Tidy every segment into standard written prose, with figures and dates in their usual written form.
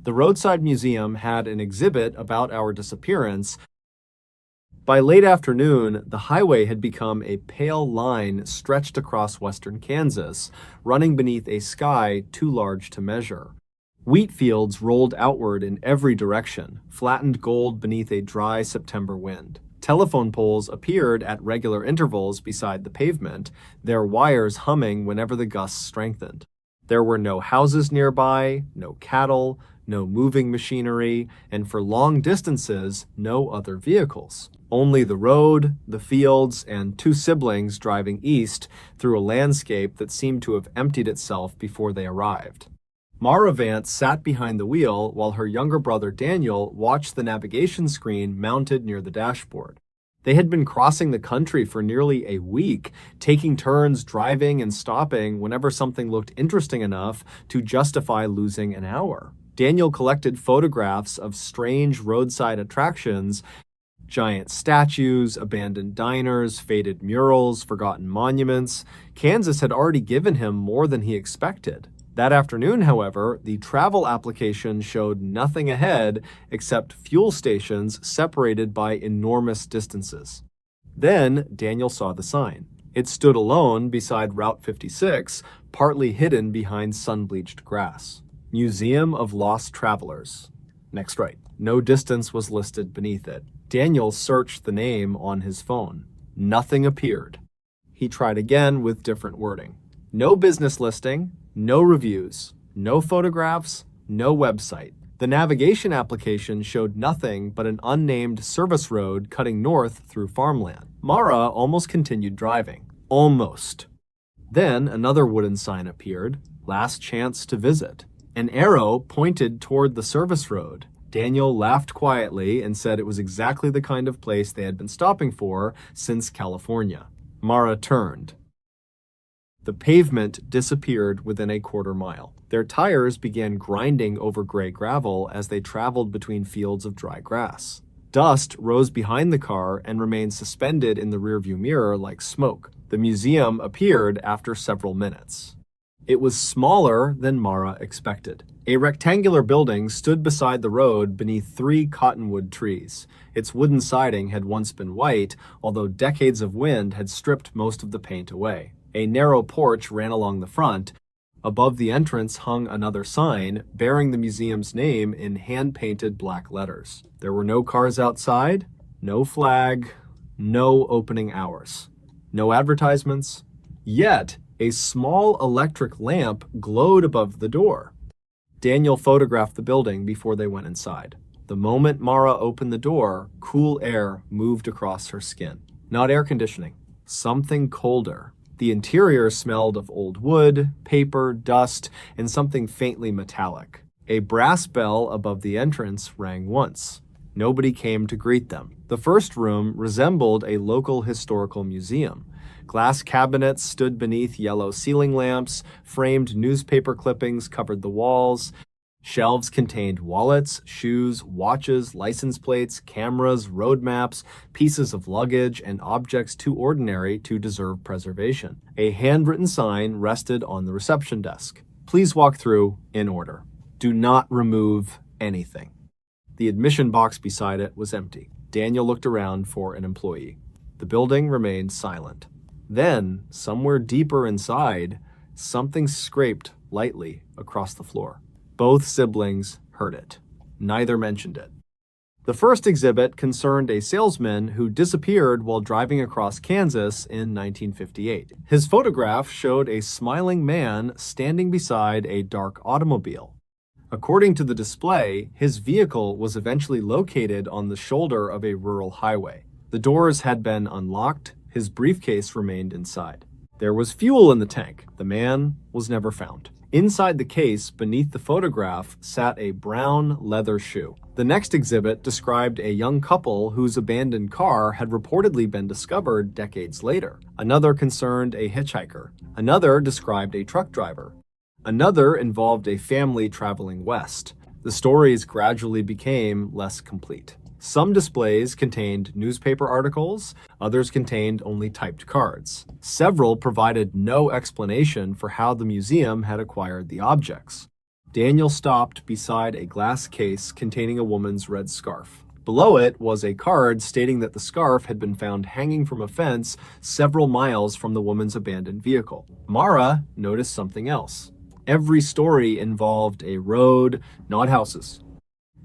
The roadside museum had an exhibit about our disappearance. By late afternoon, the highway had become a pale line stretched across western Kansas, running beneath a sky too large to measure. Wheat fields rolled outward in every direction, flattened gold beneath a dry September wind. Telephone poles appeared at regular intervals beside the pavement, their wires humming whenever the gusts strengthened. There were no houses nearby, no cattle, no moving machinery, and for long distances, no other vehicles. Only the road, the fields, and two siblings driving east through a landscape that seemed to have emptied itself before they arrived. Mara Vance sat behind the wheel while her younger brother Daniel watched the navigation screen mounted near the dashboard. They had been crossing the country for nearly a week, taking turns driving and stopping whenever something looked interesting enough to justify losing an hour. Daniel collected photographs of strange roadside attractions, giant statues, abandoned diners, faded murals, forgotten monuments. Kansas had already given him more than he expected. That afternoon, however, the travel application showed nothing ahead except fuel stations separated by enormous distances. Then Daniel saw the sign. It stood alone beside Route 56, partly hidden behind sun-bleached grass. Museum of Lost Travelers. Next right. No distance was listed beneath it. Daniel searched the name on his phone. Nothing appeared. He tried again with different wording. No business listing, no reviews, no photographs, no website. The navigation application showed nothing but an unnamed service road cutting north through farmland. Mara almost continued driving. Almost. Then another wooden sign appeared. Last chance to visit. An arrow pointed toward the service road. Daniel laughed quietly and said it was exactly the kind of place they had been stopping for since California. Mara turned. The pavement disappeared within a quarter mile. Their tires began grinding over gray gravel as they traveled between fields of dry grass. Dust rose behind the car and remained suspended in the rearview mirror like smoke. The museum appeared after several minutes. It was smaller than Mara expected. A rectangular building stood beside the road beneath 3 cottonwood trees. Its wooden siding had once been white, although decades of wind had stripped most of the paint away. A narrow porch ran along the front. Above the entrance hung another sign bearing the museum's name in hand-painted black letters. There were no cars outside, no flag, no opening hours, no advertisements. Yet, a small electric lamp glowed above the door. Daniel photographed the building before they went inside. The moment Mara opened the door, cool air moved across her skin. Not air conditioning, something colder. The interior smelled of old wood, paper, dust, and something faintly metallic. A brass bell above the entrance rang once. Nobody came to greet them. The first room resembled a local historical museum. Glass cabinets stood beneath yellow ceiling lamps, framed newspaper clippings covered the walls. Shelves contained wallets, shoes, watches, license plates, cameras, road maps, pieces of luggage, and objects too ordinary to deserve preservation. A handwritten sign rested on the reception desk. Please walk through in order. Do not remove anything. The admission box beside it was empty. Daniel looked around for an employee. The building remained silent. Then, somewhere deeper inside, something scraped lightly across the floor. Both siblings heard it. Neither mentioned it. The first exhibit concerned a salesman who disappeared while driving across Kansas in 1958. His photograph showed a smiling man standing beside a dark automobile. According to the display, his vehicle was eventually located on the shoulder of a rural highway. The doors had been unlocked. His briefcase remained inside. There was fuel in the tank. The man was never found. Inside the case, beneath the photograph, sat a brown leather shoe. The next exhibit described a young couple whose abandoned car had reportedly been discovered decades later. Another concerned a hitchhiker. Another described a truck driver. Another involved a family traveling west. The stories gradually became less complete. Some displays contained newspaper articles, others contained only typed cards. Several provided no explanation for how the museum had acquired the objects. Daniel stopped beside a glass case containing a woman's red scarf. Below it was a card stating that the scarf had been found hanging from a fence several miles from the woman's abandoned vehicle. Mara noticed something else. Every story involved a road, not houses,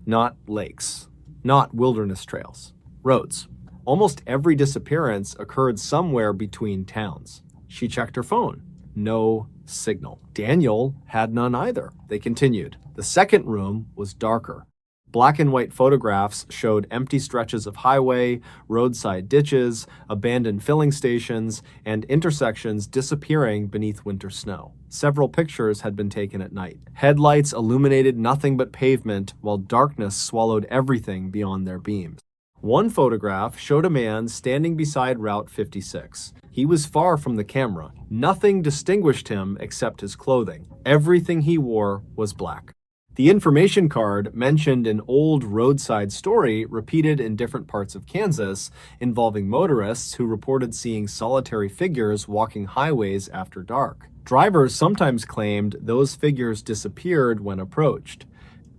not lakes, not wilderness trails, roads. Almost every disappearance occurred somewhere between towns. She checked her phone. No signal. Daniel had none either. They continued. The second room was darker. Black and white photographs showed empty stretches of highway, roadside ditches, abandoned filling stations, and intersections disappearing beneath winter snow. Several pictures had been taken at night. Headlights illuminated nothing but pavement, while darkness swallowed everything beyond their beams. One photograph showed a man standing beside Route 56. He was far from the camera. Nothing distinguished him except his clothing. Everything he wore was black. The information card mentioned an old roadside story repeated in different parts of Kansas involving motorists who reported seeing solitary figures walking highways after dark. Drivers sometimes claimed those figures disappeared when approached.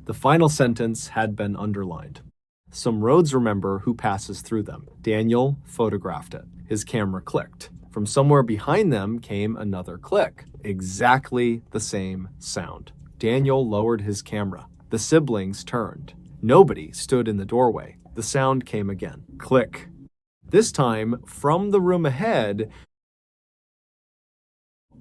The final sentence had been underlined. Some roads remember who passes through them. Daniel photographed it. His camera clicked. From somewhere behind them came another click. Exactly the same sound. Daniel lowered his camera. The siblings turned. Nobody stood in the doorway. The sound came again. Click. This time, from the room ahead,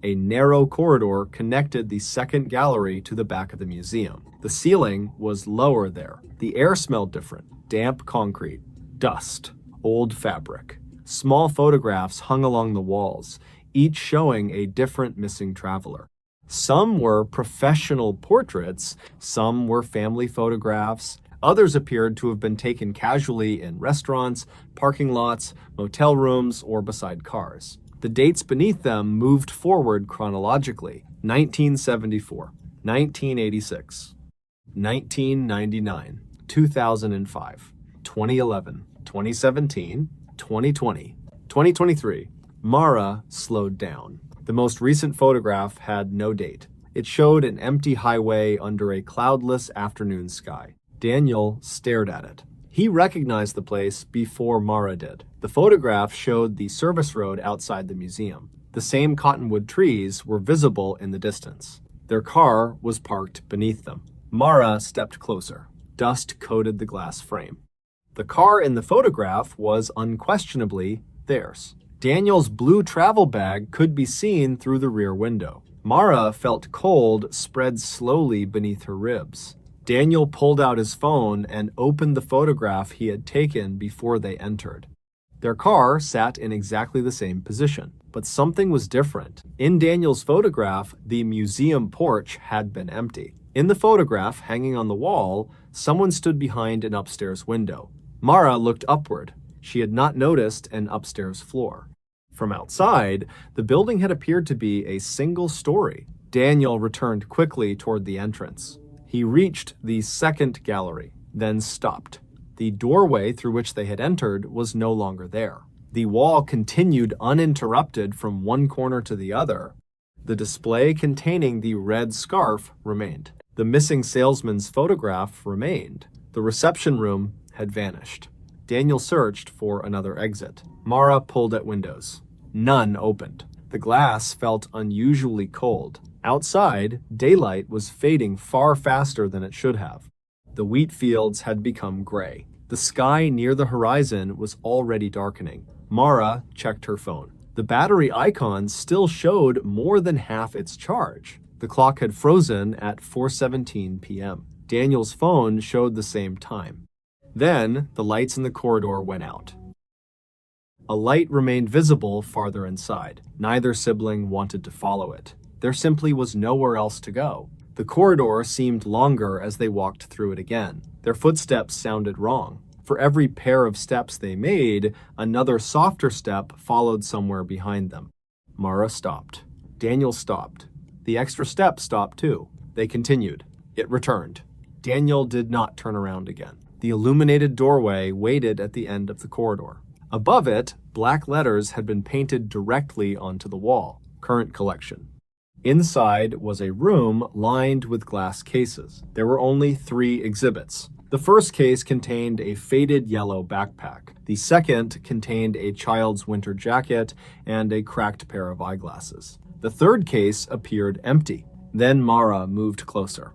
a narrow corridor connected the second gallery to the back of the museum. The ceiling was lower there. The air smelled different. Damp concrete, dust, old fabric. Small photographs hung along the walls, each showing a different missing traveler. Some were professional portraits, some were family photographs. Others appeared to have been taken casually in restaurants, parking lots, motel rooms, or beside cars. The dates beneath them moved forward chronologically. 1974, 1986, 1999, 2005, 2011, 2017, 2020, 2023. Mara slowed down. The most recent photograph had no date. It showed an empty highway under a cloudless afternoon sky. Daniel stared at it. He recognized the place before Mara did. The photograph showed the service road outside the museum. The same cottonwood trees were visible in the distance. Their car was parked beneath them. Mara stepped closer. Dust coated the glass frame. The car in the photograph was unquestionably theirs. Daniel's blue travel bag could be seen through the rear window. Mara felt cold spread slowly beneath her ribs. Daniel pulled out his phone and opened the photograph he had taken before they entered. Their car sat in exactly the same position, but something was different. In Daniel's photograph, the museum porch had been empty. In the photograph, hanging on the wall, someone stood behind an upstairs window. Mara looked upward. She had not noticed an upstairs floor. From outside, the building had appeared to be a single story. Daniel returned quickly toward the entrance. He reached the second gallery, then stopped. The doorway through which they had entered was no longer there. The wall continued uninterrupted from one corner to the other. The display containing the red scarf remained. The missing salesman's photograph remained. The reception room had vanished. Daniel searched for another exit. Mara pulled at windows. None opened. The glass felt unusually cold. Outside, daylight was fading far faster than it should have. The wheat fields had become gray. The sky near the horizon was already darkening. Mara checked her phone. The battery icon still showed more than half its charge. The clock had frozen at 4:17 p.m. Daniel's phone showed the same time. Then, the lights in the corridor went out. A light remained visible farther inside. Neither sibling wanted to follow it. There simply was nowhere else to go. The corridor seemed longer as they walked through it again. Their footsteps sounded wrong. For every pair of steps they made, another softer step followed somewhere behind them. Mara stopped. Daniel stopped. The extra step stopped too. They continued. It returned. Daniel did not turn around again. The illuminated doorway waited at the end of the corridor. Above it, black letters had been painted directly onto the wall. Current collection. Inside was a room lined with glass cases. There were only 3 exhibits. The first case contained a faded yellow backpack. The second contained a child's winter jacket and a cracked pair of eyeglasses. The third case appeared empty. Then Mara moved closer.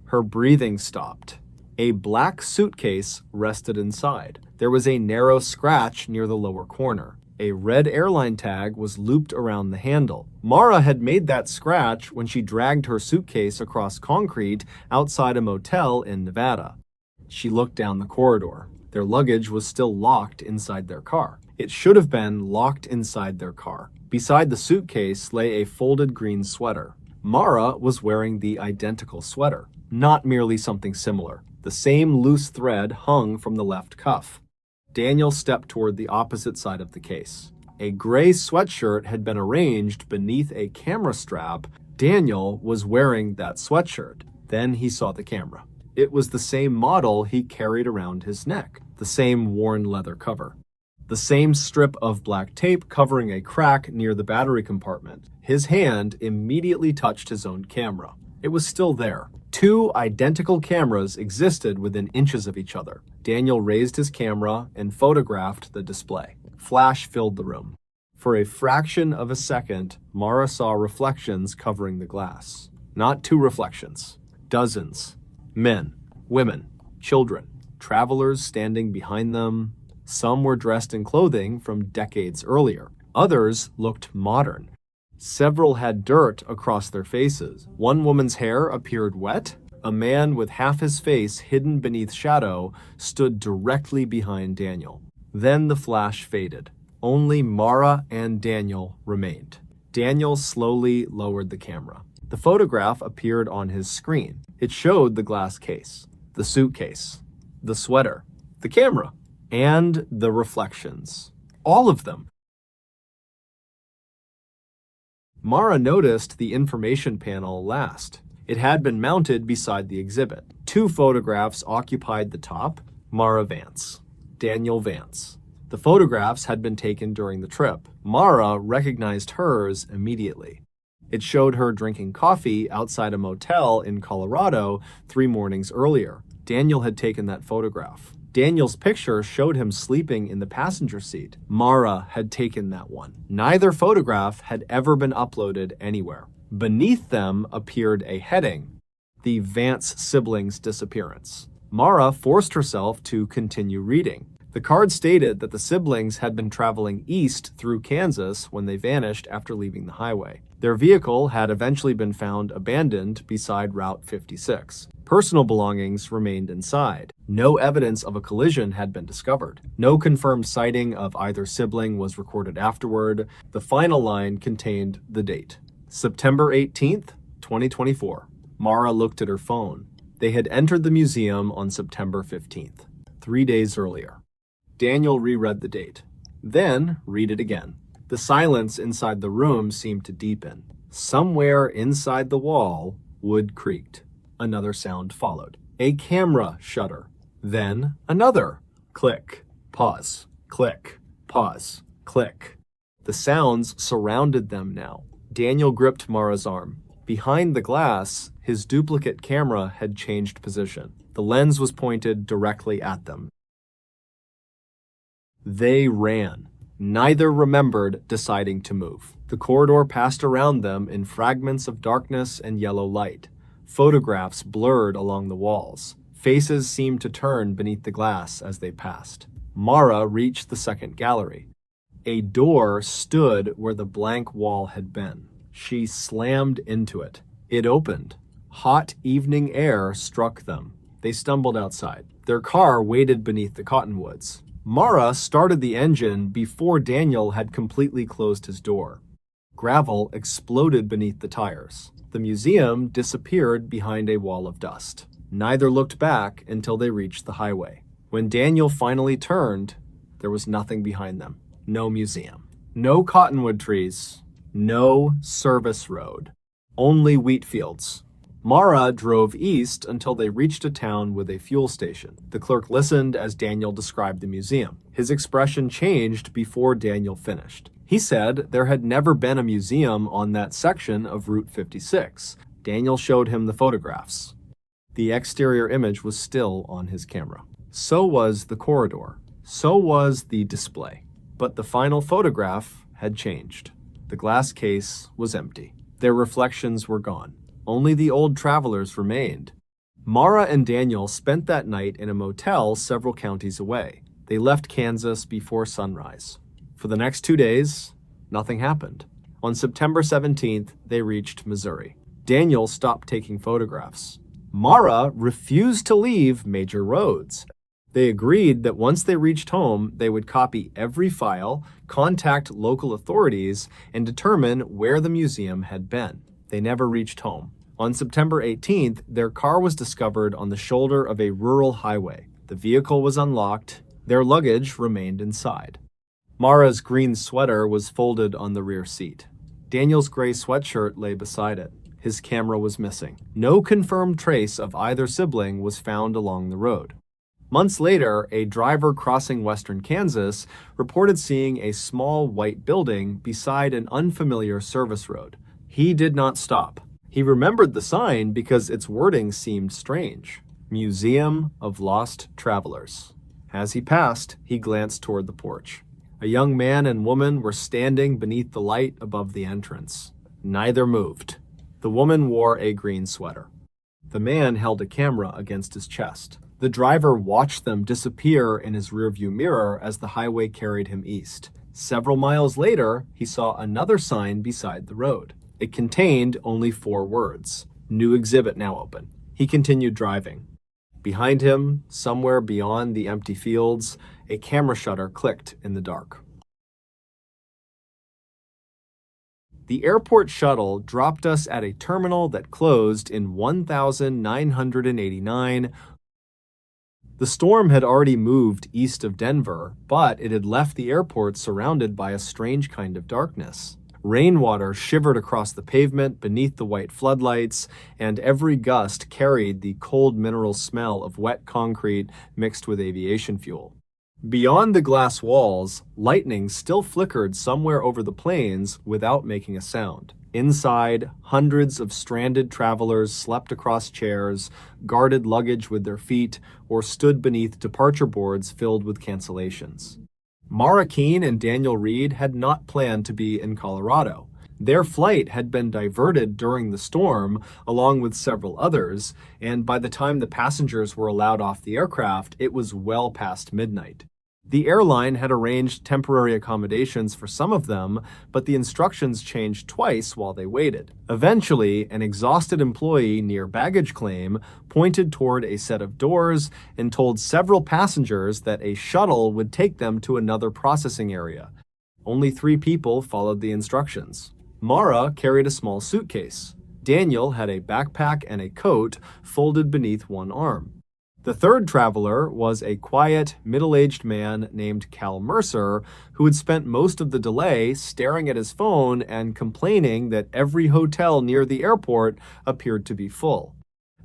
Her breathing stopped. A black suitcase rested inside. There was a narrow scratch near the lower corner. A red airline tag was looped around the handle. Mara had made that scratch when she dragged her suitcase across concrete outside a motel in Nevada. She looked down the corridor. Their luggage was still locked inside their car. It should have been locked inside their car. Beside the suitcase lay a folded green sweater. Mara was wearing the identical sweater, not merely something similar. The same loose thread hung from the left cuff. Daniel stepped toward the opposite side of the case. A gray sweatshirt had been arranged beneath a camera strap. Daniel was wearing that sweatshirt. Then he saw the camera. It was the same model he carried around his neck, the same worn leather cover, the same strip of black tape covering a crack near the battery compartment. His hand immediately touched his own camera. It was still there. 2 identical cameras existed within inches of each other. Daniel raised his camera and photographed the display. Flash filled the room. For a fraction of a second, Mara saw reflections covering the glass. Not 2 reflections, dozens. Men, women, children, travelers standing behind them. Some were dressed in clothing from decades earlier. Others looked modern. Several had dirt across their faces. One woman's hair appeared wet. A man with half his face hidden beneath shadow stood directly behind Daniel. Then the flash faded. Only Mara and Daniel remained. Daniel slowly lowered the camera. The photograph appeared on his screen. It showed the glass case, the suitcase, the sweater, the camera, and the reflections. All of them. Mara noticed the information panel last. It had been mounted beside the exhibit. 2 photographs occupied the top. Mara Vance, Daniel Vance. The photographs had been taken during the trip. Mara recognized hers immediately. It showed her drinking coffee outside a motel in Colorado 3 mornings earlier. Daniel had taken that photograph. Daniel's picture showed him sleeping in the passenger seat. Mara had taken that one. Neither photograph had ever been uploaded anywhere. Beneath them appeared a heading, "The Vance Siblings' Disappearance." Mara forced herself to continue reading. The card stated that the siblings had been traveling east through Kansas when they vanished after leaving the highway. Their vehicle had eventually been found abandoned beside Route 56. Personal belongings remained inside. No evidence of a collision had been discovered. No confirmed sighting of either sibling was recorded afterward. The final line contained the date, September 18th, 2024. Mara looked at her phone. They had entered the museum on September 15th, 3 days earlier. Daniel reread the date. Then read it again. The silence inside the room seemed to deepen. Somewhere inside the wall, wood creaked. Another sound followed. A camera shutter. Then another. Click. Pause. Click. Pause. Click. The sounds surrounded them now. Daniel gripped Mara's arm. Behind the glass, his duplicate camera had changed position. The lens was pointed directly at them. They ran. Neither remembered deciding to move. The corridor passed around them in fragments of darkness and yellow light. Photographs blurred along the walls. Faces seemed to turn beneath the glass as they passed. Mara reached the second gallery. A door stood where the blank wall had been. She slammed into it. It opened. Hot evening air struck them. They stumbled outside. Their car waited beneath the cottonwoods. Mara started the engine before Daniel had completely closed his door. Gravel exploded beneath the tires. The museum disappeared behind a wall of dust. Neither looked back until they reached the highway. When Daniel finally turned, there was nothing behind them. No museum. No cottonwood trees. No service road. Only wheat fields. Mara drove east until they reached a town with a fuel station. The clerk listened as Daniel described the museum. His expression changed before Daniel finished. He said there had never been a museum on that section of Route 56. Daniel showed him the photographs. The exterior image was still on his camera. So was the corridor. So was the display. But the final photograph had changed. The glass case was empty. Their reflections were gone. Only the old travelers remained. Mara and Daniel spent that night in a motel several counties away. They left Kansas before sunrise. For the next 2 days, nothing happened. On September 17th, they reached Missouri. Daniel stopped taking photographs. Mara refused to leave major roads. They agreed that once they reached home, they would copy every file, contact local authorities, and determine where the museum had been. They never reached home. On September 18th, their car was discovered on the shoulder of a rural highway. The vehicle was unlocked. Their luggage remained inside. Mara's green sweater was folded on the rear seat. Daniel's gray sweatshirt lay beside it. His camera was missing. No confirmed trace of either sibling was found along the road. Months later, a driver crossing western Kansas reported seeing a small white building beside an unfamiliar service road. He did not stop. He remembered the sign because its wording seemed strange. Museum of Lost Travelers. As he passed, he glanced toward the porch. A young man and woman were standing beneath the light above the entrance. Neither moved. The woman wore a green sweater. The man held a camera against his chest. The driver watched them disappear in his rearview mirror as the highway carried him east. Several miles later, he saw another sign beside the road. It contained only 4 words. New exhibit now open. He continued driving. Behind him, somewhere beyond the empty fields, a camera shutter clicked in the dark. The airport shuttle dropped us at a terminal that closed in 1989. The storm had already moved east of Denver, but it had left the airport surrounded by a strange kind of darkness. Rainwater shivered across the pavement beneath the white floodlights, and every gust carried the cold mineral smell of wet concrete mixed with aviation fuel. Beyond the glass walls, lightning still flickered somewhere over the plains without making a sound. Inside, hundreds of stranded travelers slept across chairs, guarded luggage with their feet, or stood beneath departure boards filled with cancellations. Mara Keene and Daniel Reed had not planned to be in Colorado. Their flight had been diverted during the storm, along with several others, and by the time the passengers were allowed off the aircraft, it was well past midnight. The airline had arranged temporary accommodations for some of them, but the instructions changed twice while they waited. Eventually, an exhausted employee near baggage claim pointed toward a set of doors and told several passengers that a shuttle would take them to another processing area. Only 3 people followed the instructions. Mara carried a small suitcase. Daniel had a backpack and a coat folded beneath one arm. The third traveler was a quiet, middle-aged man named Cal Mercer, who had spent most of the delay staring at his phone and complaining that every hotel near the airport appeared to be full.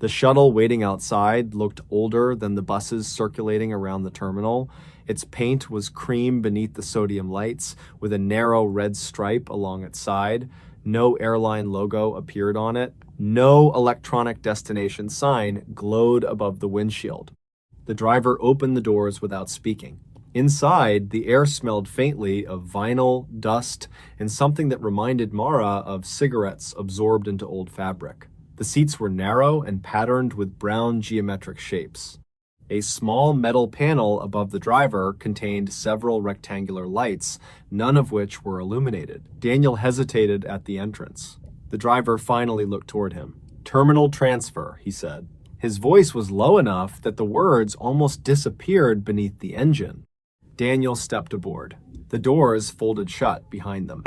The shuttle waiting outside looked older than the buses circulating around the terminal. Its paint was cream beneath the sodium lights, with a narrow red stripe along its side. No airline logo appeared on it. No electronic destination sign glowed above the windshield. The driver opened the doors without speaking. Inside, the air smelled faintly of vinyl, dust, and something that reminded Mara of cigarettes absorbed into old fabric. The seats were narrow and patterned with brown geometric shapes. A small metal panel above the driver contained several rectangular lights, none of which were illuminated. Daniel hesitated at the entrance. The driver finally looked toward him. "Terminal transfer," he said. His voice was low enough that the words almost disappeared beneath the engine. Daniel stepped aboard. The doors folded shut behind them.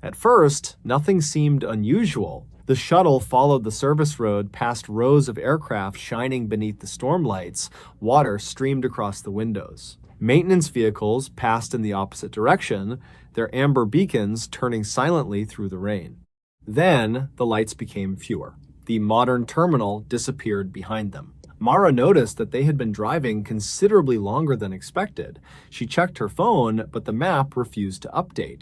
At first, nothing seemed unusual. The shuttle followed the service road past rows of aircraft shining beneath the storm lights. Water streamed across the windows. Maintenance vehicles passed in the opposite direction, their amber beacons turning silently through the rain. Then, the lights became fewer. The modern terminal disappeared behind them. Mara noticed that they had been driving considerably longer than expected. She checked her phone, but the map refused to update.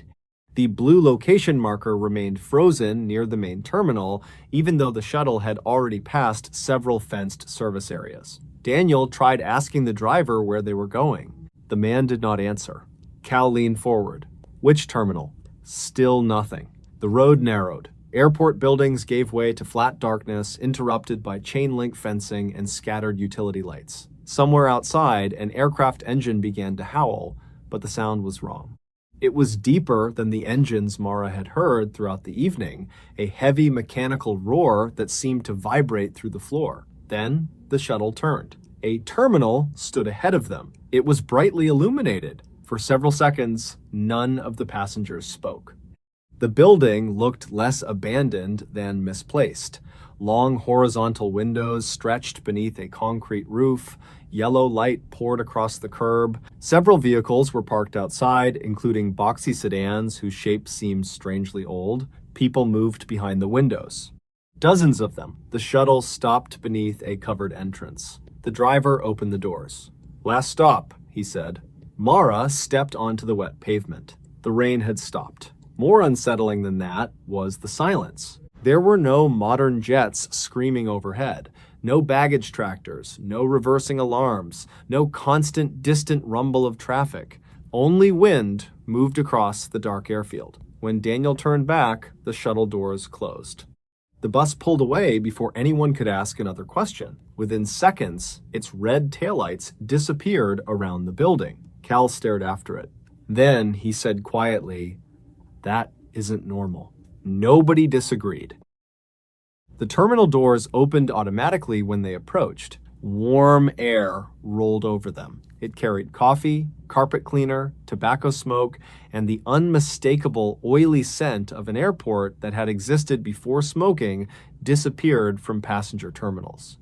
The blue location marker remained frozen near the main terminal, even though the shuttle had already passed several fenced service areas. Daniel tried asking the driver where they were going. The man did not answer. Cal leaned forward. Which terminal? Still nothing. The road narrowed. Airport buildings gave way to flat darkness, interrupted by chain-link fencing and scattered utility lights. Somewhere outside, an aircraft engine began to howl, but the sound was wrong. It was deeper than the engines Mara had heard throughout the evening, a heavy mechanical roar that seemed to vibrate through the floor. Then the shuttle turned. A terminal stood ahead of them. It was brightly illuminated. For several seconds, none of the passengers spoke. The building looked less abandoned than misplaced. Long horizontal windows stretched beneath a concrete roof. Yellow light poured across the curb. Several vehicles were parked outside, including boxy sedans whose shape seemed strangely old. People moved behind the windows. Dozens of them. The shuttle stopped beneath a covered entrance. The driver opened the doors. "Last stop," he said. Mara stepped onto the wet pavement. The rain had stopped. More unsettling than that was the silence. There were no modern jets screaming overhead, no baggage tractors, no reversing alarms, no constant distant rumble of traffic. Only wind moved across the dark airfield. When Daniel turned back, the shuttle doors closed. The bus pulled away before anyone could ask another question. Within seconds, its red taillights disappeared around the building. Cal stared after it. Then he said quietly, "That isn't normal." Nobody disagreed. The terminal doors opened automatically when they approached. Warm air rolled over them. It carried coffee, carpet cleaner, tobacco smoke, and the unmistakable oily scent of an airport that had existed before smoking disappeared from passenger terminals.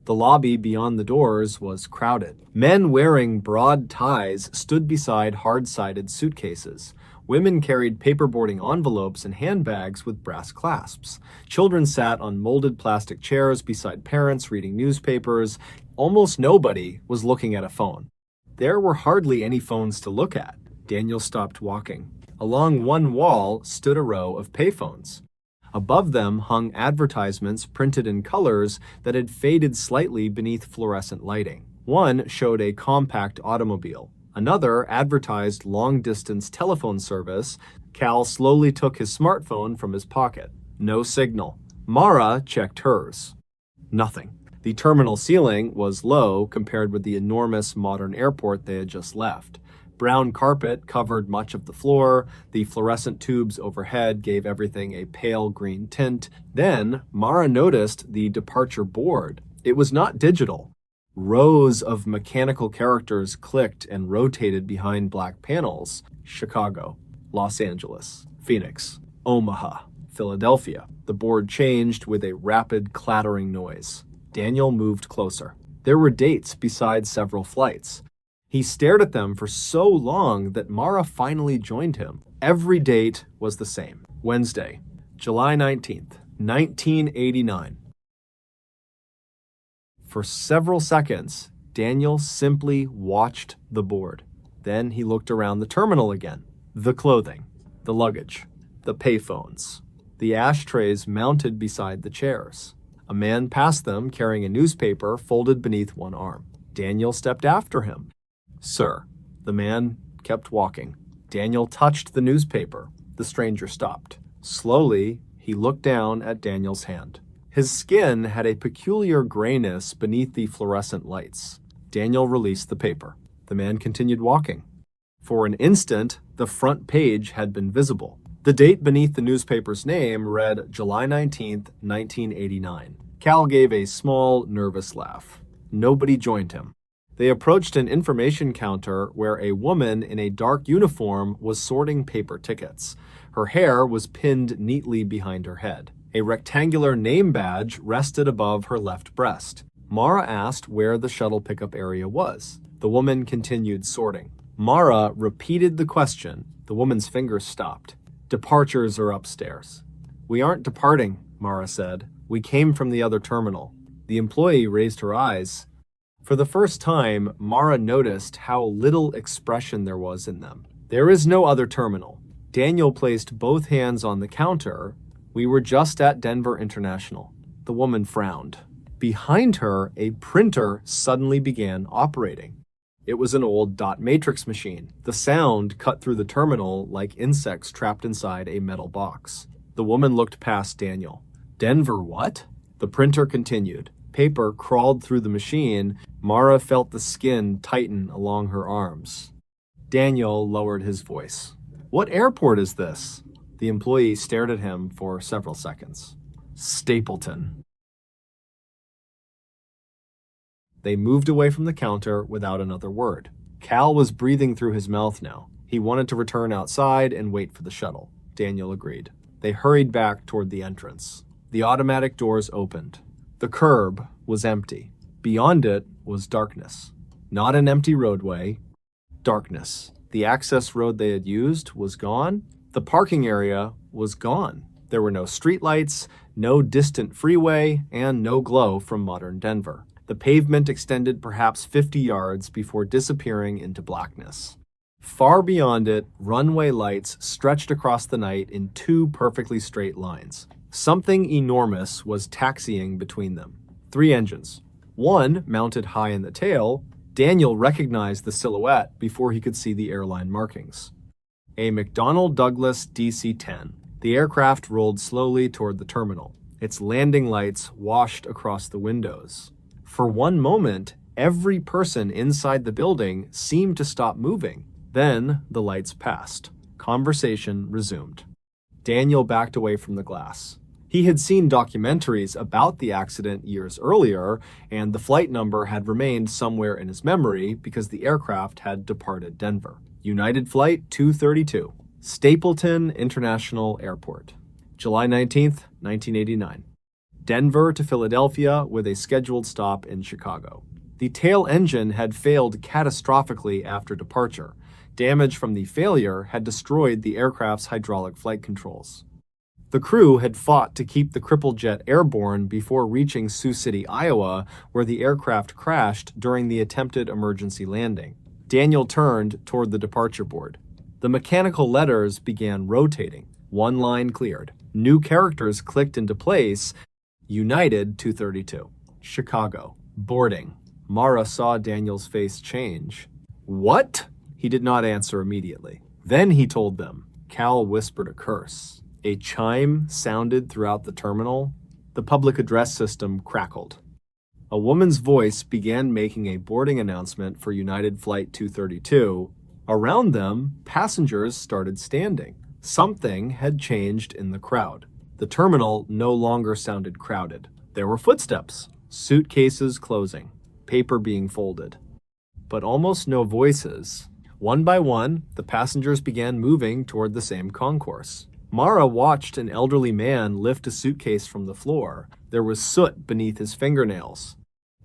The lobby beyond the doors was crowded. Men wearing broad ties stood beside hard-sided suitcases. Women carried paperboarding envelopes and handbags with brass clasps. Children sat on molded plastic chairs beside parents reading newspapers. Almost nobody was looking at a phone. There were hardly any phones to look at. Daniel stopped walking. Along one wall stood a row of payphones. Above them hung advertisements printed in colors that had faded slightly beneath fluorescent lighting. One showed a compact automobile. Another advertised long-distance telephone service. Cal slowly took his smartphone from his pocket. No signal. Mara checked hers. Nothing. The terminal ceiling was low compared with the enormous modern airport they had just left. Brown carpet covered much of the floor. The fluorescent tubes overhead gave everything a pale green tint. Then Mara noticed the departure board. It was not digital. Rows of mechanical characters clicked and rotated behind black panels. Chicago, Los Angeles, Phoenix, Omaha, Philadelphia. The board changed with a rapid clattering noise. Daniel moved closer. There were dates beside several flights. He stared at them for so long that Mara finally joined him. Every date was the same. Wednesday, July 19th, 1989. For several seconds, Daniel simply watched the board. Then he looked around the terminal again. The clothing, the luggage, the payphones, the ashtrays mounted beside the chairs. A man passed them carrying a newspaper folded beneath one arm. Daniel stepped after him. "Sir." The man kept walking. Daniel touched the newspaper. The stranger stopped. Slowly, he looked down at Daniel's hand. His skin had a peculiar grayness beneath the fluorescent lights. Daniel released the paper. The man continued walking. For an instant, the front page had been visible. The date beneath the newspaper's name read July 19th, 1989. Cal gave a small, nervous laugh. Nobody joined him. They approached an information counter where a woman in a dark uniform was sorting paper tickets. Her hair was pinned neatly behind her head. A rectangular name badge rested above her left breast. Mara asked where the shuttle pickup area was. The woman continued sorting. Mara repeated the question. The woman's fingers stopped. "Departures are upstairs." "We aren't departing," Mara said. "We came from the other terminal." The employee raised her eyes. For the first time, Mara noticed how little expression there was in them. "There is no other terminal. Daniel placed both hands on the counter. "We were just at Denver International." The woman frowned. Behind her, a printer suddenly began operating. It was an old dot matrix machine. The sound cut through the terminal like insects trapped inside a metal box. The woman looked past Daniel. "Denver what?" The printer continued. Paper crawled through the machine. Mara felt the skin tighten along her arms. Daniel lowered his voice. "What airport is this?" The employee stared at him for several seconds. "Stapleton." They moved away from the counter without another word. Cal was breathing through his mouth now. He wanted to return outside and wait for the shuttle. Daniel agreed. They hurried back toward the entrance. The automatic doors opened. The curb was empty. Beyond it was darkness. Not an empty roadway. Darkness. The access road they had used was gone. The parking area was gone. There were no streetlights, no distant freeway, and no glow from modern Denver. The pavement extended perhaps 50 yards before disappearing into blackness. Far beyond it, runway lights stretched across the night in two perfectly straight lines. Something enormous was taxiing between them. 3 engines. One mounted high in the tail. Daniel recognized the silhouette before he could see the airline markings. A McDonnell Douglas DC-10. The aircraft rolled slowly toward the terminal. Its landing lights washed across the windows. For one moment, every person inside the building seemed to stop moving. Then the lights passed. Conversation resumed. Daniel backed away from the glass. He had seen documentaries about the accident years earlier, and the flight number had remained somewhere in his memory because the aircraft had departed Denver. United Flight 232, Stapleton International Airport, July 19th, 1989. Denver to Philadelphia with a scheduled stop in Chicago. The tail engine had failed catastrophically after departure. Damage from the failure had destroyed the aircraft's hydraulic flight controls. The crew had fought to keep the crippled jet airborne before reaching Sioux City, Iowa, where the aircraft crashed during the attempted emergency landing. Daniel turned toward the departure board. The mechanical letters began rotating. One line cleared. New characters clicked into place. United 232. Chicago. Boarding. Mara saw Daniel's face change. "What?" He did not answer immediately. Then he told them. Cal whispered a curse. A chime sounded throughout the terminal. The public address system crackled. A woman's voice began making a boarding announcement for United Flight 232. Around them, passengers started standing. Something had changed in the crowd. The terminal no longer sounded crowded. There were footsteps, suitcases closing, paper being folded. But almost no voices. One by one, the passengers began moving toward the same concourse. Mara watched an elderly man lift a suitcase from the floor. There was soot beneath his fingernails.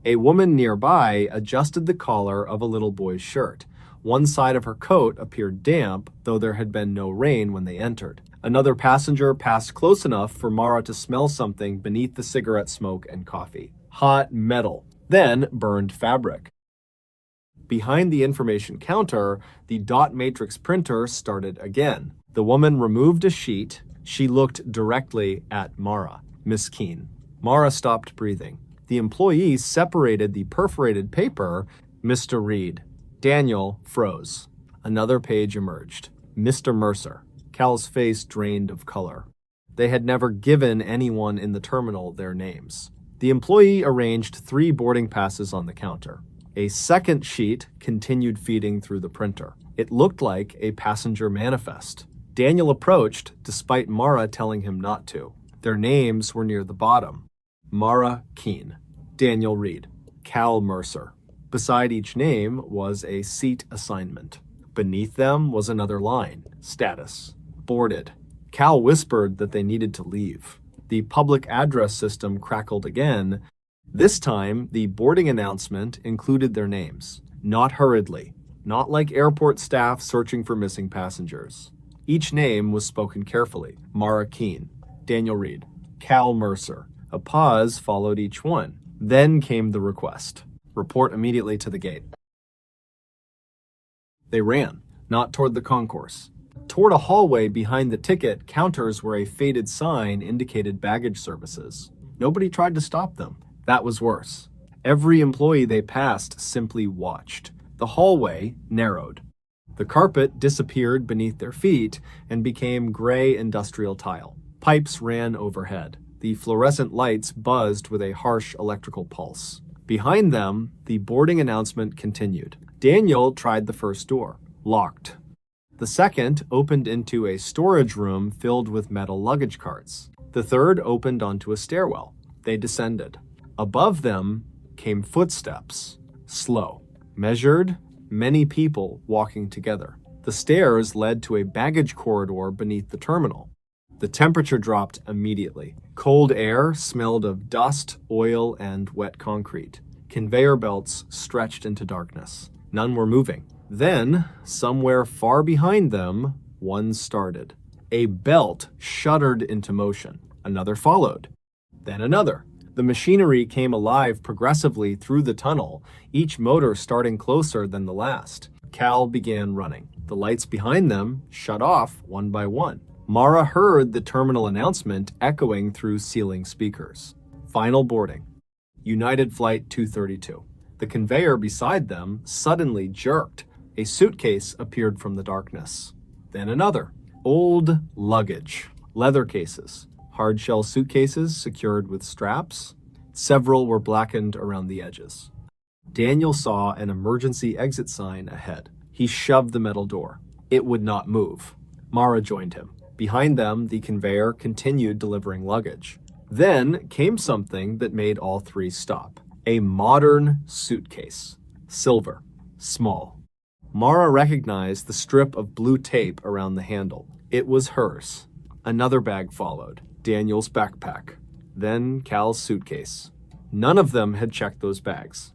A woman nearby adjusted the collar of a little boy's shirt. One side of her coat appeared damp, though there had been no rain when they entered. Another passenger passed close enough for Mara to smell something beneath the cigarette smoke and coffee. Hot metal, then burned fabric. Behind the information counter, the dot matrix printer started again. The woman removed a sheet. She looked directly at Mara. "Miss Keene." Mara stopped breathing. The employee separated the perforated paper. "Mr. Reed." Daniel froze. Another page emerged. "Mr. Mercer." Cal's face drained of color. They had never given anyone in the terminal their names. The employee arranged 3 boarding passes on the counter. A second sheet continued feeding through the printer. It looked like a passenger manifest. Daniel approached, despite Mara telling him not to. Their names were near the bottom. Mara Keene, Daniel Reed, Cal Mercer. Beside each name was a seat assignment. Beneath them was another line, status, boarded. Cal whispered that they needed to leave. The public address system crackled again. This time, the boarding announcement included their names. Not hurriedly, not like airport staff searching for missing passengers. Each name was spoken carefully. Mara Keene, Daniel Reed, Cal Mercer. A pause followed each one. Then came the request. Report immediately to the gate. They ran, not toward the concourse, Toward a hallway behind the ticket counters where a faded sign indicated baggage services. Nobody tried to stop them. That was worse. Every employee they passed simply watched. The hallway narrowed. The carpet disappeared beneath their feet and became gray industrial tile. Pipes ran overhead. The fluorescent lights buzzed with a harsh electrical pulse. Behind them, the boarding announcement continued. Daniel tried the first door. Locked. The second opened into a storage room filled with metal luggage carts. The third opened onto a stairwell. They descended. Above them came footsteps. Slow. Measured. Many people walking together. The stairs led to a baggage corridor beneath the terminal. The temperature dropped immediately. Cold air smelled of dust, oil, and wet concrete. Conveyor belts stretched into darkness. None were moving. Then, somewhere far behind them, one started. A belt shuddered into motion. Another followed. Then another. The machinery came alive progressively through the tunnel, each motor starting closer than the last. Cal began running. The lights behind them shut off one by one. Mara heard the terminal announcement echoing through ceiling speakers. Final boarding. United Flight 232. The conveyor beside them suddenly jerked. A suitcase appeared from the darkness. Then another. Old luggage. Leather cases. Hard-shell suitcases secured with straps. Several were blackened around the edges. Daniel saw an emergency exit sign ahead. He shoved the metal door. It would not move. Mara joined him. Behind them, the conveyor continued delivering luggage. Then came something that made all three stop. A modern suitcase. Silver. Small. Mara recognized the strip of blue tape around the handle. It was hers. Another bag followed. Daniel's backpack. Then Cal's suitcase. None of them had checked those bags.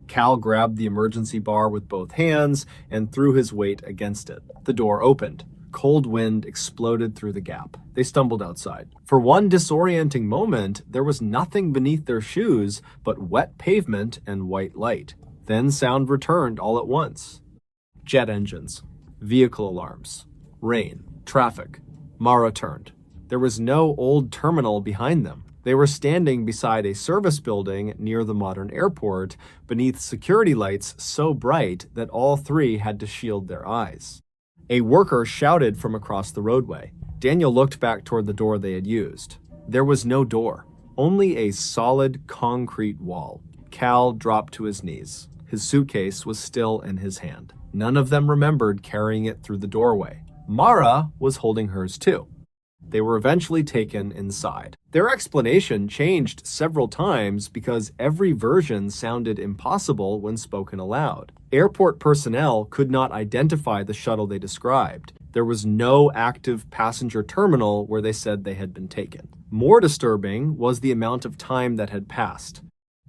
Cal grabbed the emergency bar with both hands and threw his weight against it. The door opened. Cold wind exploded through the gap. They stumbled outside. For one disorienting moment, there was nothing beneath their shoes but wet pavement and white light. Then sound returned all at once. Jet engines. Vehicle alarms. Rain. Traffic. Mara turned. There was no old terminal behind them. They were standing beside a service building near the modern airport, beneath security lights so bright that all three had to shield their eyes. A worker shouted from across the roadway. Daniel looked back toward the door they had used. There was no door, only a solid concrete wall. Cal dropped to his knees. His suitcase was still in his hand. None of them remembered carrying it through the doorway. Mara was holding hers too. They were eventually taken inside. Their explanation changed several times because every version sounded impossible when spoken aloud. Airport personnel could not identify the shuttle they described. There was no active passenger terminal where they said they had been taken. More disturbing was the amount of time that had passed.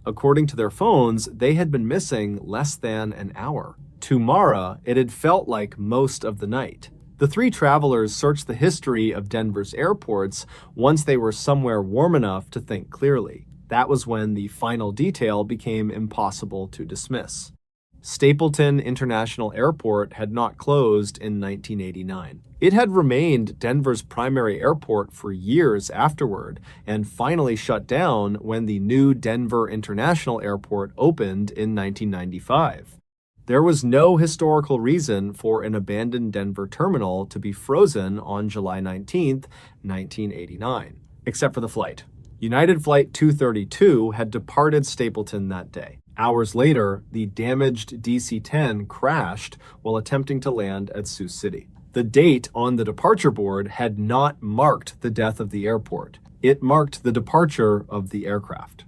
According to their phones, they had been missing less than an hour. To Mara, it had felt like most of the night. The three travelers searched the history of Denver's airports once they were somewhere warm enough to think clearly. That was when the final detail became impossible to dismiss. Stapleton International Airport had not closed in 1989. It had remained Denver's primary airport for years afterward and finally shut down when the new Denver International Airport opened in 1995. There was no historical reason for an abandoned Denver terminal to be frozen on July 19, 1989, except for the flight. United Flight 232 had departed Stapleton that day. Hours later, the damaged DC-10 crashed while attempting to land at Sioux City. The date on the departure board had not marked the death of the airport. It marked the departure of the aircraft.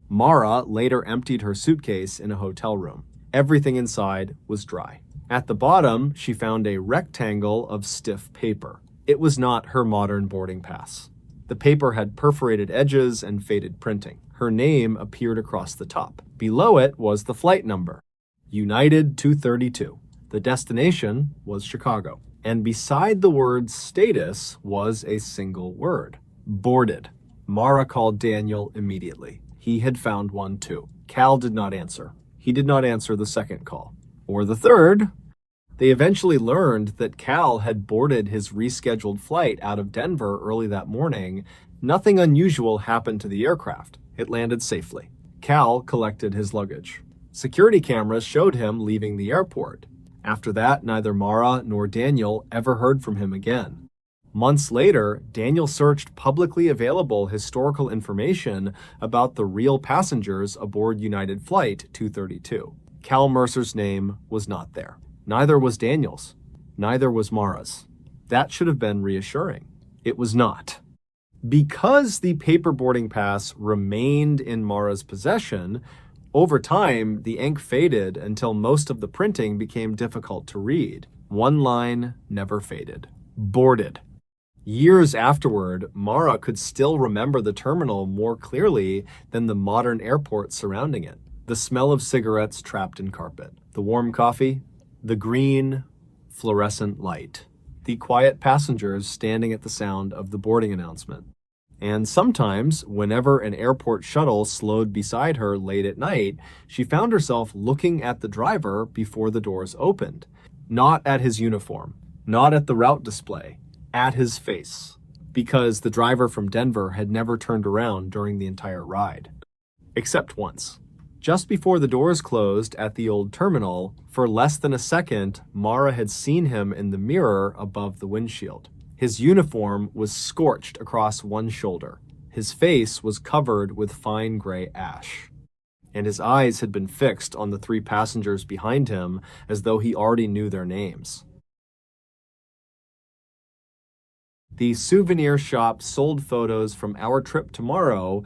Mara later emptied her suitcase in a hotel room. Everything inside was dry. At the bottom, she found a rectangle of stiff paper. It was not her modern boarding pass. The paper had perforated edges and faded printing. Her name appeared across the top. Below it was the flight number, United 232. The destination was Chicago. And beside the word status was a single word, boarded. Mara called Daniel immediately. He had found one too. Cal did not answer. He did not answer the second call. Or the third. They eventually learned that Cal had boarded his rescheduled flight out of Denver early that morning. Nothing unusual happened to the aircraft. It landed safely. Cal collected his luggage. Security cameras showed him leaving the airport. After that, neither Mara nor Daniel ever heard from him again. Months later, Daniel searched publicly available historical information about the real passengers aboard United Flight 232. Cal Mercer's name was not there. Neither was Daniel's. Neither was Mara's. That should have been reassuring. It was not. Because the paper boarding pass remained in Mara's possession, over time, the ink faded until most of the printing became difficult to read. One line never faded. Boarded. Years afterward, Mara could still remember the terminal more clearly than the modern airport surrounding it. The smell of cigarettes trapped in carpet. The warm coffee. The green, fluorescent light. The quiet passengers standing at the sound of the boarding announcement. And sometimes, whenever an airport shuttle slowed beside her late at night, she found herself looking at the driver before the doors opened. Not at his uniform, not at the route display, at his face. Because the driver from Denver had never turned around during the entire ride. Except once. Just before the doors closed at the old terminal, for less than a second, Mara had seen him in the mirror above the windshield. His uniform was scorched across one shoulder. His face was covered with fine gray ash. And his eyes had been fixed on the three passengers behind him as though he already knew their names. The souvenir shop sold photos from our trip tomorrow.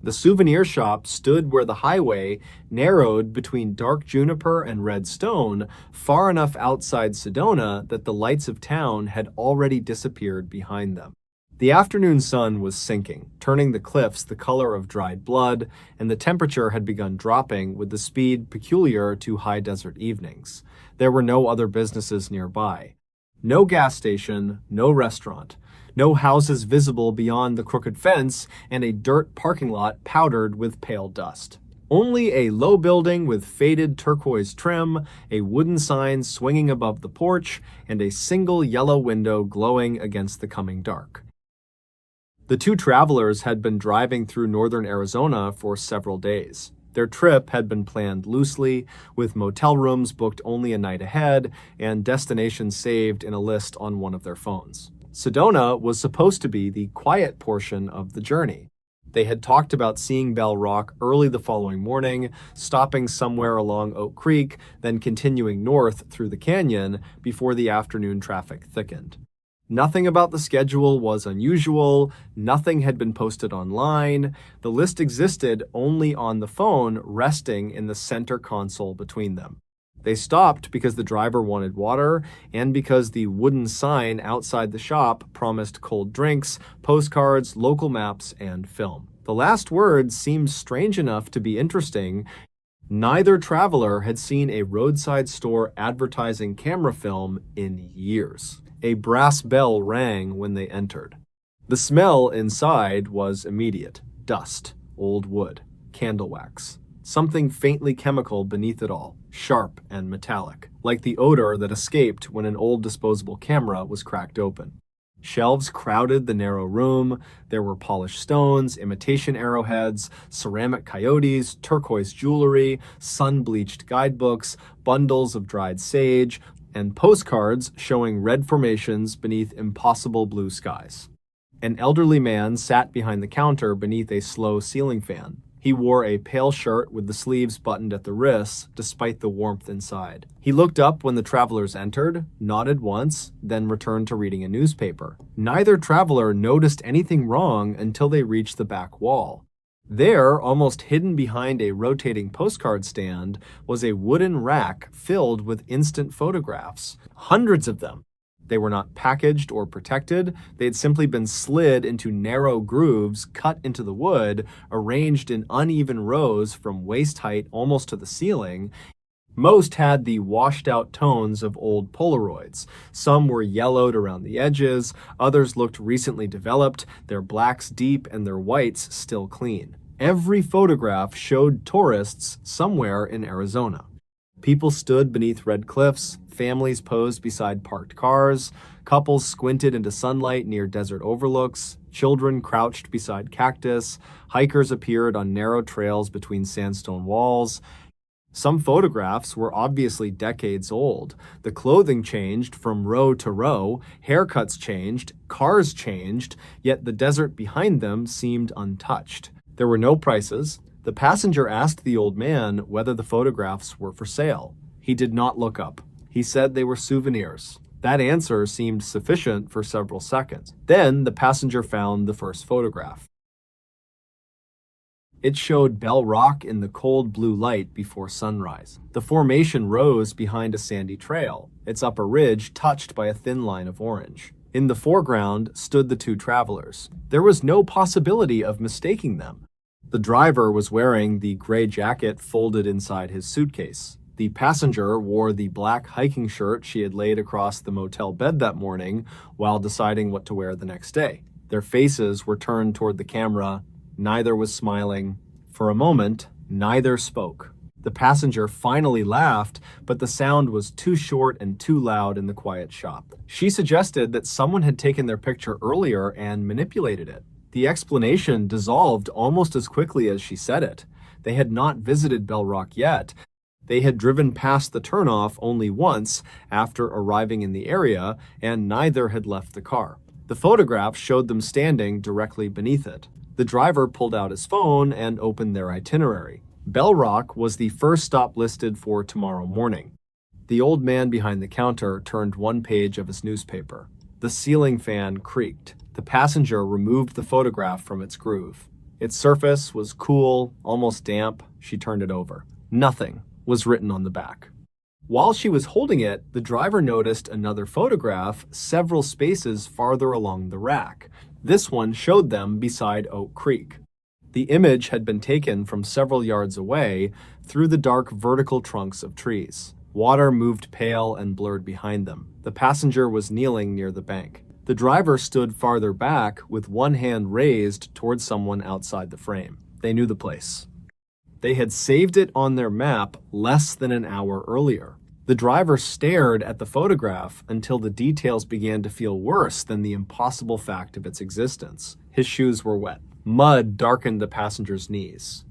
The souvenir shop stood where the highway narrowed between dark juniper and red stone, far enough outside Sedona that the lights of town had already disappeared behind them. The afternoon sun was sinking, turning the cliffs the color of dried blood, and the temperature had begun dropping with the speed peculiar to high desert evenings. There were no other businesses nearby. No gas station, no restaurant. No houses visible beyond the crooked fence, and a dirt parking lot powdered with pale dust. Only a low building with faded turquoise trim, a wooden sign swinging above the porch, and a single yellow window glowing against the coming dark. The two travelers had been driving through northern Arizona for several days. Their trip had been planned loosely, with motel rooms booked only a night ahead, and destinations saved in a list on one of their phones. Sedona was supposed to be the quiet portion of the journey. They had talked about seeing Bell Rock early the following morning, stopping somewhere along Oak Creek, then continuing north through the canyon before the afternoon traffic thickened. Nothing about the schedule was unusual, nothing had been posted online, the list existed only on the phone resting in the center console between them. They stopped because the driver wanted water and because the wooden sign outside the shop promised cold drinks, postcards, local maps, and film. The last words seemed strange enough to be interesting. Neither traveler had seen a roadside store advertising camera film in years. A brass bell rang when they entered. The smell inside was immediate. Dust, old wood, candle wax. Something faintly chemical beneath it all, sharp and metallic, like the odor that escaped when an old disposable camera was cracked open. Shelves crowded the narrow room. There were polished stones, imitation arrowheads, ceramic coyotes, turquoise jewelry, sun-bleached guidebooks, bundles of dried sage, and postcards showing red formations beneath impossible blue skies. An elderly man sat behind the counter beneath a slow ceiling fan. He wore a pale shirt with the sleeves buttoned at the wrists, despite the warmth inside. He looked up when the travelers entered, nodded once, then returned to reading a newspaper. Neither traveler noticed anything wrong until they reached the back wall. There, almost hidden behind a rotating postcard stand, was a wooden rack filled with instant photographs. Hundreds of them. They were not packaged or protected. They had simply been slid into narrow grooves cut into the wood, arranged in uneven rows from waist height almost to the ceiling. Most had the washed-out tones of old Polaroids. Some were yellowed around the edges. Others looked recently developed, their blacks deep and their whites still clean. Every photograph showed tourists somewhere in Arizona. People stood beneath red cliffs, families posed beside parked cars, couples squinted into sunlight near desert overlooks, children crouched beside cactus, hikers appeared on narrow trails between sandstone walls. Some photographs were obviously decades old. The clothing changed from row to row, haircuts changed, cars changed, yet the desert behind them seemed untouched. There were no prices. The passenger asked the old man whether the photographs were for sale. He did not look up. He said they were souvenirs. That answer seemed sufficient for several seconds. Then the passenger found the first photograph. It showed Bell Rock in the cold blue light before sunrise. The formation rose behind a sandy trail, its upper ridge touched by a thin line of orange. In the foreground stood the two travelers. There was no possibility of mistaking them. The driver was wearing the gray jacket folded inside his suitcase. The passenger wore the black hiking shirt she had laid across the motel bed that morning while deciding what to wear the next day. Their faces were turned toward the camera. Neither was smiling. For a moment, neither spoke. The passenger finally laughed, but the sound was too short and too loud in the quiet shop. She suggested that someone had taken their picture earlier and manipulated it. The explanation dissolved almost as quickly as she said it. They had not visited Bell Rock yet. They had driven past the turnoff only once after arriving in the area, and neither had left the car. The photograph showed them standing directly beneath it. The driver pulled out his phone and opened their itinerary. Bell Rock was the first stop listed for tomorrow morning. The old man behind the counter turned one page of his newspaper. The ceiling fan creaked. The passenger removed the photograph from its groove. Its surface was cool, almost damp. She turned it over. Nothing was written on the back. While she was holding it, the driver noticed another photograph several spaces farther along the rack. This one showed them beside Oak Creek. The image had been taken from several yards away through the dark vertical trunks of trees. Water moved pale and blurred behind them. The passenger was kneeling near the bank. The driver stood farther back with one hand raised towards someone outside the frame. They knew the place. They had saved it on their map less than an hour earlier. The driver stared at the photograph until the details began to feel worse than the impossible fact of its existence. His shoes were wet. Mud darkened the passenger's knees.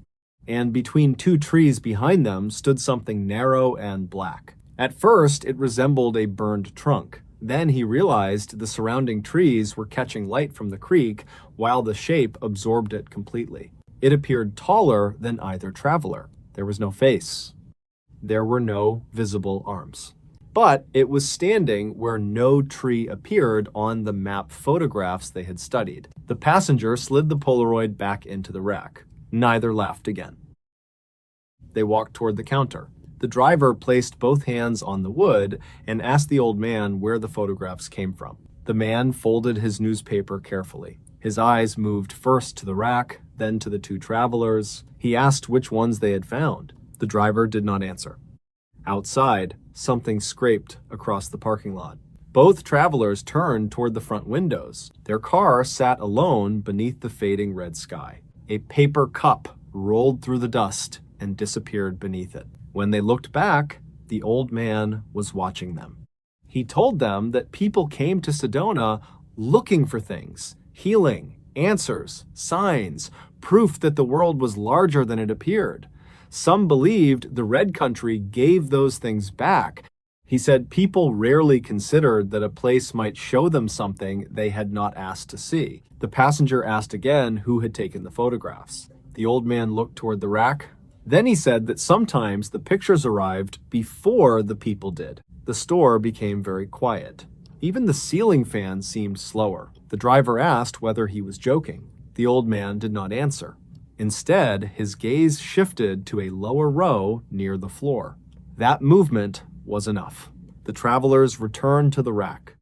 And between two trees behind them stood something narrow and black. At first, it resembled a burned trunk. Then he realized the surrounding trees were catching light from the creek while the shape absorbed it completely. It appeared taller than either traveler. There was no face. There were no visible arms. But it was standing where no tree appeared on the map photographs they had studied. The passenger slid the Polaroid back into the rack. Neither laughed again. They walked toward the counter. The driver placed both hands on the wood and asked the old man where the photographs came from. The man folded his newspaper carefully. His eyes moved first to the rack, then to the two travelers. He asked which ones they had found. The driver did not answer. Outside, something scraped across the parking lot. Both travelers turned toward the front windows. Their car sat alone beneath the fading red sky. A paper cup rolled through the dust and disappeared beneath it. When they looked back, the old man was watching them. He told them that people came to Sedona looking for things, healing, answers, signs, proof that the world was larger than it appeared. Some believed the Red Country gave those things back. He said people rarely considered that a place might show them something they had not asked to see. The passenger asked again who had taken the photographs. The old man looked toward the rack. Then he said that sometimes the pictures arrived before the people did. The store became very quiet. Even the ceiling fan seemed slower. The driver asked whether he was joking. The old man did not answer. Instead, his gaze shifted to a lower row near the floor. That movement was enough. The travelers returned to the rack.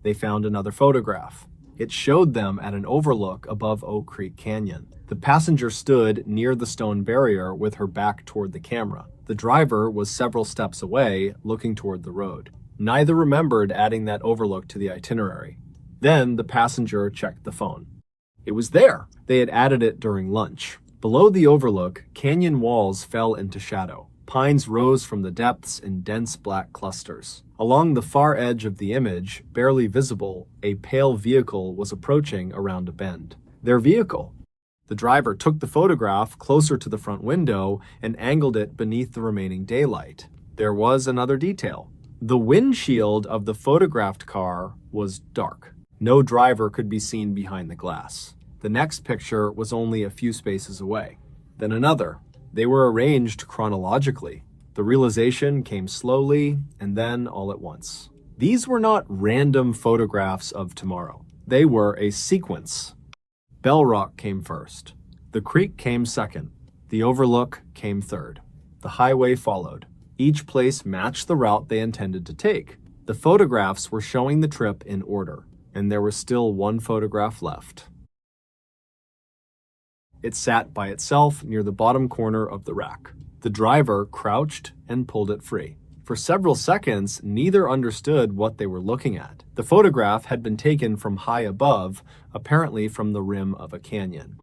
They found another photograph. It showed them at an overlook above Oak Creek Canyon. The passenger stood near the stone barrier with her back toward the camera. The driver was several steps away, looking toward the road. Neither remembered adding that overlook to the itinerary. Then the passenger checked the phone. It was there. They had added it during lunch. Below the overlook, canyon walls fell into shadow. Pines rose from the depths in dense black clusters. Along the far edge of the image, barely visible, a pale vehicle was approaching around a bend. Their vehicle. The driver took the photograph closer to the front window and angled it beneath the remaining daylight. There was another detail. The windshield of the photographed car was dark. No driver could be seen behind the glass. The next picture was only a few spaces away. Then another. They were arranged chronologically. The realization came slowly and then all at once. These were not random photographs of tomorrow. They were a sequence. Bell Rock came first. The creek came second. The overlook came third. The highway followed. Each place matched the route they intended to take. The photographs were showing the trip in order, and there was still one photograph left. It sat by itself near the bottom corner of the rack. The driver crouched and pulled it free. For several seconds, neither understood what they were looking at. The photograph had been taken from high above, apparently from the rim of a canyon.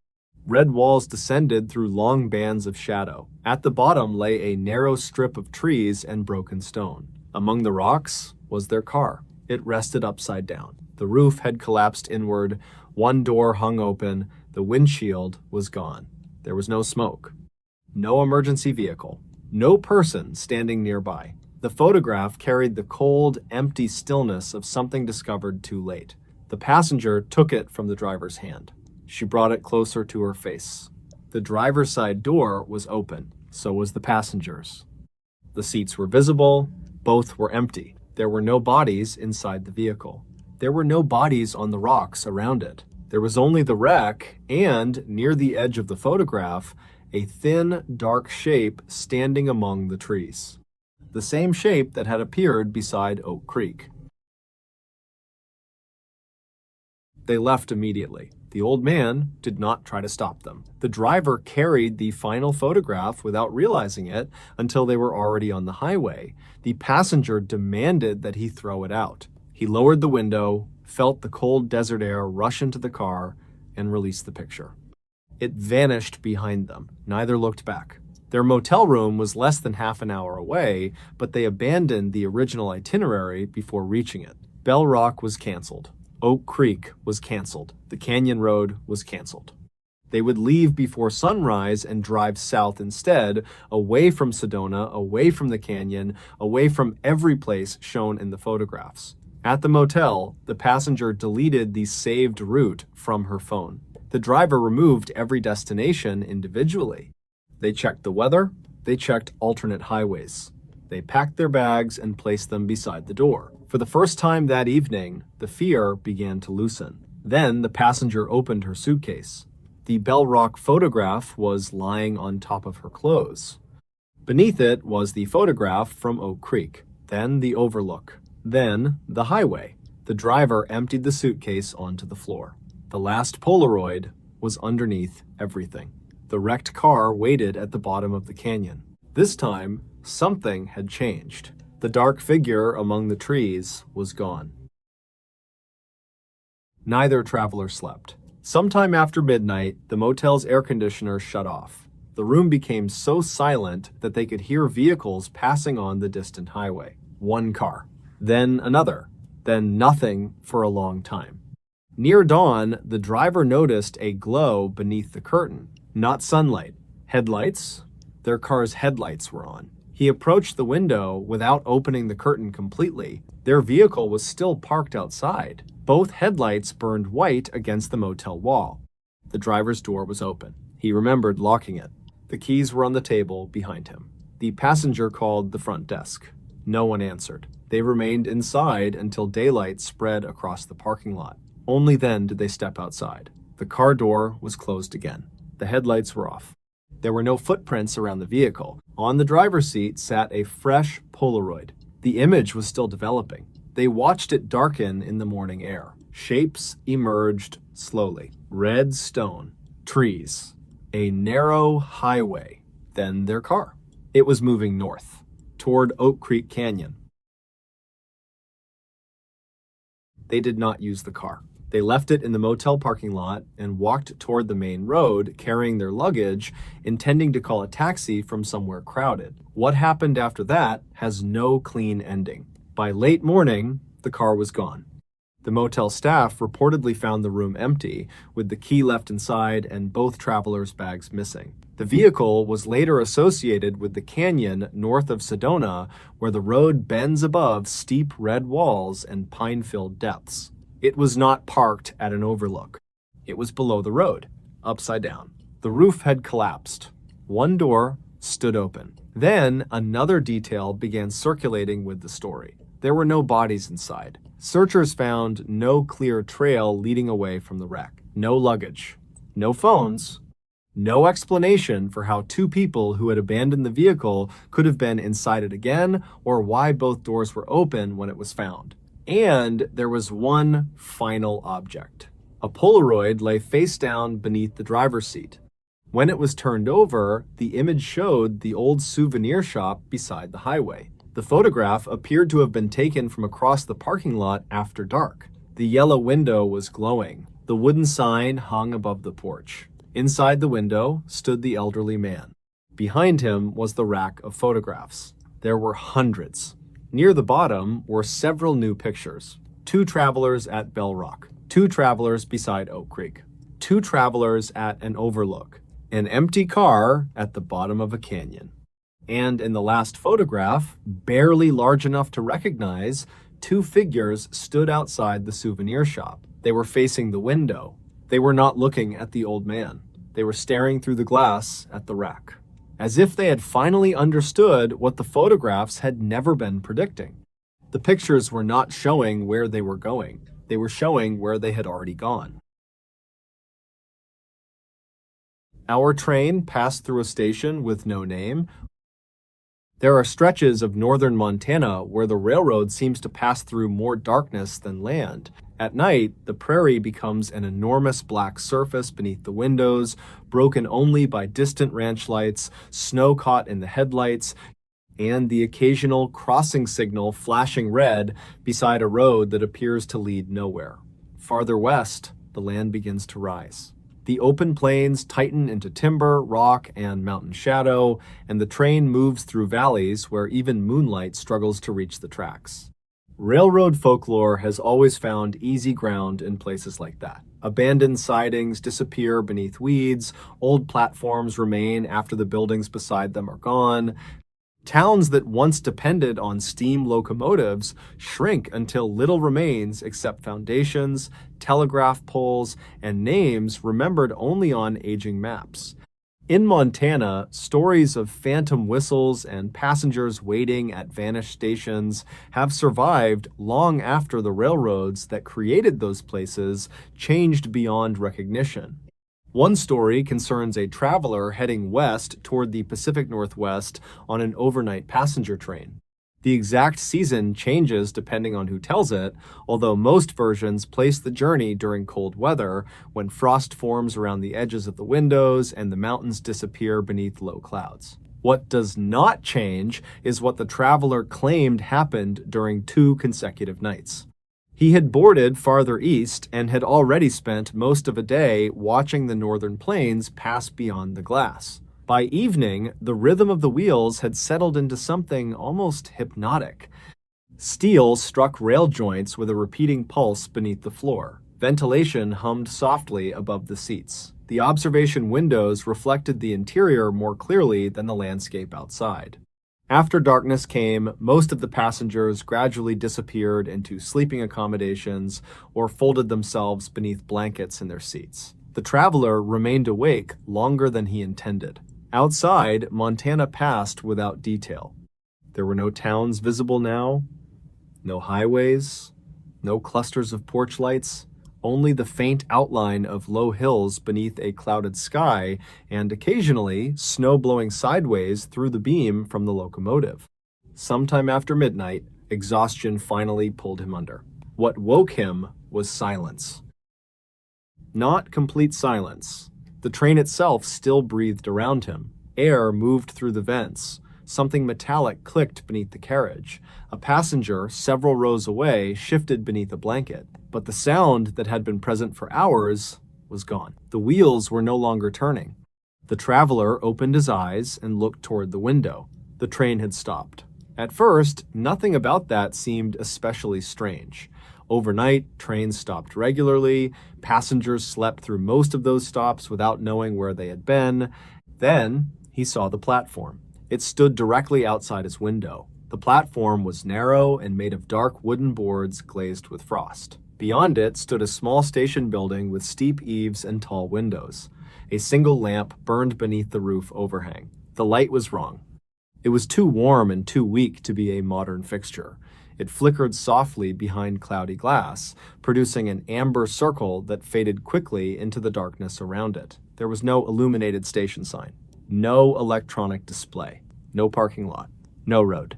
Red walls descended through long bands of shadow. At the bottom lay a narrow strip of trees and broken stone. Among the rocks was their car. It rested upside down. The roof had collapsed inward. One door hung open. The windshield was gone. There was no smoke. No emergency vehicle. No person standing nearby. The photograph carried the cold, empty stillness of something discovered too late. The passenger took it from the driver's hand. She brought it closer to her face. The driver's side door was open. So was the passenger's. The seats were visible. Both were empty. There were no bodies inside the vehicle. There were no bodies on the rocks around it. There was only the wreck and, near the edge of the photograph, a thin, dark shape standing among the trees. The same shape that had appeared beside Oak Creek. They left immediately. The old man did not try to stop them. The driver carried the final photograph without realizing it until they were already on the highway. The passenger demanded that he throw it out. He lowered the window, felt the cold desert air rush into the car, and released the picture. It vanished behind them. Neither looked back. Their motel room was less than half an hour away, but they abandoned the original itinerary before reaching it. Bell Rock was canceled. Oak Creek was canceled. The Canyon Road was canceled. They would leave before sunrise and drive south instead, away from Sedona, away from the canyon, away from every place shown in the photographs. At the motel, the passenger deleted the saved route from her phone. The driver removed every destination individually. They checked the weather. They checked alternate highways. They packed their bags and placed them beside the door. For the first time that evening, the fear began to loosen. Then the passenger opened her suitcase. The Bell Rock photograph was lying on top of her clothes. Beneath it was the photograph from Oak Creek, then the overlook, then the highway. The driver emptied the suitcase onto the floor. The last Polaroid was underneath everything. The wrecked car waited at the bottom of the canyon. This time, something had changed. The dark figure among the trees was gone. Neither traveler slept. Sometime after midnight, the motel's air conditioner shut off. The room became so silent that they could hear vehicles passing on the distant highway. One car, then another, then nothing for a long time. Near dawn, the driver noticed a glow beneath the curtain. Not sunlight. Headlights? Their car's headlights were on. He approached the window without opening the curtain completely. Their vehicle was still parked outside. Both headlights burned white against the motel wall. The driver's door was open. He remembered locking it. The keys were on the table behind him. The passenger called the front desk. No one answered. They remained inside until daylight spread across the parking lot. Only then did they step outside. The car door was closed again. The headlights were off. There were no footprints around the vehicle. On the driver's seat sat a fresh Polaroid. The image was still developing. They watched it darken in the morning air. Shapes emerged slowly. Red stone, trees, a narrow highway, then their car. It was moving north, toward Oak Creek Canyon. They did not use the car. They left it in the motel parking lot and walked toward the main road, carrying their luggage, intending to call a taxi from somewhere crowded. What happened after that has no clean ending. By late morning, the car was gone. The motel staff reportedly found the room empty, with the key left inside and both travelers' bags missing. The vehicle was later associated with the canyon north of Sedona, where the road bends above steep red walls and pine-filled depths. It was not parked at an overlook. It was below the road, upside down. The roof had collapsed. One door stood open. Then another detail began circulating with the story. There were no bodies inside. Searchers found no clear trail leading away from the wreck. No luggage. No phones. No explanation for how two people who had abandoned the vehicle could have been inside it again, or why both doors were open when it was found. And there was one final object. A Polaroid lay face down beneath the driver's seat. When it was turned over, the image showed the old souvenir shop beside the highway. The photograph appeared to have been taken from across the parking lot after dark. The yellow window was glowing. The wooden sign hung above the porch. Inside the window stood the elderly man. Behind him was the rack of photographs. There were hundreds. Near the bottom were several new pictures. 2 travelers at Bell Rock. 2 travelers beside Oak Creek. 2 travelers at an overlook. An empty car at the bottom of a canyon. And in the last photograph, barely large enough to recognize, 2 figures stood outside the souvenir shop. They were facing the window. They were not looking at the old man. They were staring through the glass at the rack, as if they had finally understood what the photographs had never been predicting. The pictures were not showing where they were going. They were showing where they had already gone. Our train passed through a station with no name. There are stretches of northern Montana where the railroad seems to pass through more darkness than land. At night, the prairie becomes an enormous black surface beneath the windows, broken only by distant ranch lights, snow caught in the headlights, and the occasional crossing signal flashing red beside a road that appears to lead nowhere. Farther west, the land begins to rise. The open plains tighten into timber, rock, and mountain shadow, and the train moves through valleys where even moonlight struggles to reach the tracks. Railroad folklore has always found easy ground in places like that. Abandoned sidings disappear beneath weeds, old platforms remain after the buildings beside them are gone. Towns that once depended on steam locomotives shrink until little remains except foundations, telegraph poles, and names remembered only on aging maps. In Montana, stories of phantom whistles and passengers waiting at vanished stations have survived long after the railroads that created those places changed beyond recognition. One story concerns a traveler heading west toward the Pacific Northwest on an overnight passenger train. The exact season changes depending on who tells it, although most versions place the journey during cold weather, when frost forms around the edges of the windows and the mountains disappear beneath low clouds. What does not change is what the traveler claimed happened during 2 consecutive nights. He had boarded farther east and had already spent most of a day watching the northern plains pass beyond the glass. By evening, the rhythm of the wheels had settled into something almost hypnotic. Steel struck rail joints with a repeating pulse beneath the floor. Ventilation hummed softly above the seats. The observation windows reflected the interior more clearly than the landscape outside. After darkness came, most of the passengers gradually disappeared into sleeping accommodations or folded themselves beneath blankets in their seats. The traveler remained awake longer than he intended. Outside, Montana passed without detail. There were no towns visible now, no highways, no clusters of porch lights, only the faint outline of low hills beneath a clouded sky, and occasionally snow blowing sideways through the beam from the locomotive. Sometime after midnight, exhaustion finally pulled him under. What woke him was silence. Not complete silence. The train itself still breathed around him. Air moved through the vents. Something metallic clicked beneath the carriage. A passenger, several rows away, shifted beneath a blanket. but the sound that had been present for hours was gone. The wheels were no longer turning. The traveler opened his eyes and looked toward the window. The train had stopped. At first, nothing about that seemed especially strange. Overnight, trains stopped regularly. Passengers slept through most of those stops without knowing where they had been. Then, he saw the platform. It stood directly outside his window. The platform was narrow and made of dark wooden boards glazed with frost. Beyond it stood a small station building with steep eaves and tall windows. A single lamp burned beneath the roof overhang. The light was wrong. It was too warm and too weak to be a modern fixture. It flickered softly behind cloudy glass, producing an amber circle that faded quickly into the darkness around it. There was no illuminated station sign, no electronic display, no parking lot, no road.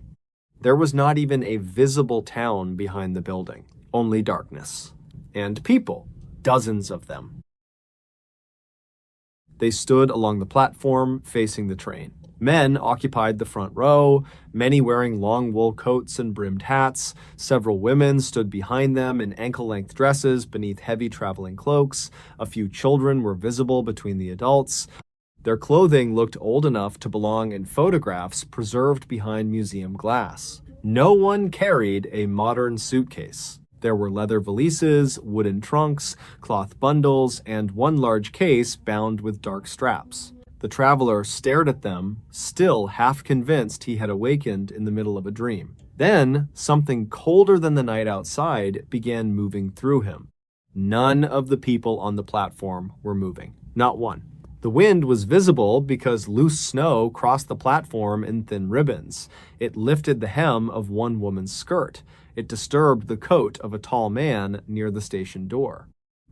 There was not even a visible town behind the building, only darkness. And people, dozens of them. They stood along the platform, facing the train. Men occupied the front row, many wearing long wool coats and brimmed hats. Several women stood behind them in ankle-length dresses beneath heavy traveling cloaks. A few children were visible between the adults. Their clothing looked old enough to belong in photographs preserved behind museum glass. No one carried a modern suitcase. There were leather valises, wooden trunks, cloth bundles, and one large case bound with dark straps. The traveler stared at them, still half convinced he had awakened in the middle of a dream. Then, something colder than the night outside began moving through him. None of the people on the platform were moving. Not one. The wind was visible because loose snow crossed the platform in thin ribbons. It lifted the hem of one woman's skirt. It disturbed the coat of a tall man near the station door.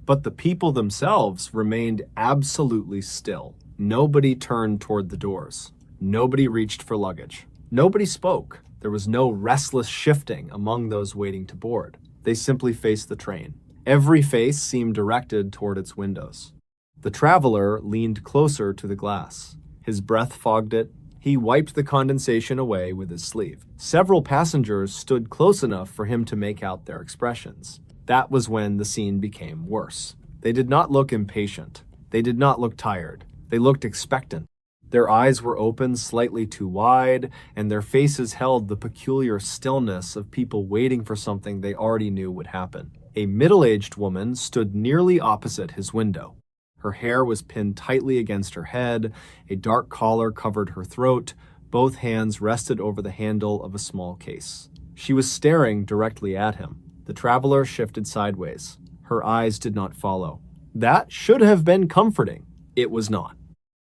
But the people themselves remained absolutely still. Nobody turned toward the doors. Nobody reached for luggage. Nobody spoke. There was no restless shifting among those waiting to board. They simply faced the train. Every face seemed directed toward its windows. The traveler leaned closer to the glass. His breath fogged it. He wiped the condensation away with his sleeve. Several passengers stood close enough for him to make out their expressions. That was when the scene became worse. They did not look impatient. They did not look tired. They looked expectant. Their eyes were open slightly too wide, and their faces held the peculiar stillness of people waiting for something they already knew would happen. A middle-aged woman stood nearly opposite his window. Her hair was pinned tightly against her head, a dark collar covered her throat, both hands rested over the handle of a small case. She was staring directly at him. The traveler shifted sideways. Her eyes did not follow. That should have been comforting. It was not.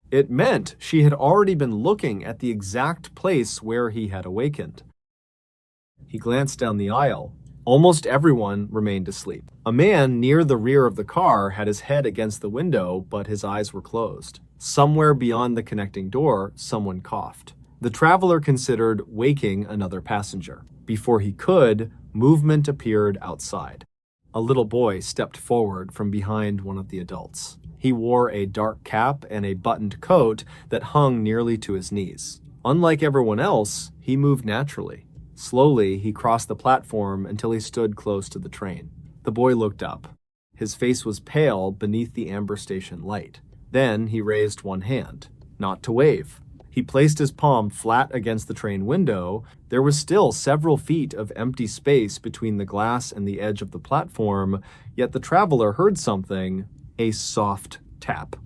It meant she had already been looking at the exact place where he had awakened. He glanced down the aisle. Almost everyone remained asleep. A man near the rear of the car had his head against the window, but his eyes were closed. Somewhere beyond the connecting door, someone coughed. The traveler considered waking another passenger. Before he could, movement appeared outside. A little boy stepped forward from behind one of the adults. He wore a dark cap and a buttoned coat that hung nearly to his knees. Unlike everyone else, he moved naturally. Slowly, he crossed the platform until he stood close to the train. The boy looked up. His face was pale beneath the amber station light. Then he raised one hand, not to wave. He placed his palm flat against the train window. There was still several feet of empty space between the glass and the edge of the platform, yet the traveler heard something, a soft tap,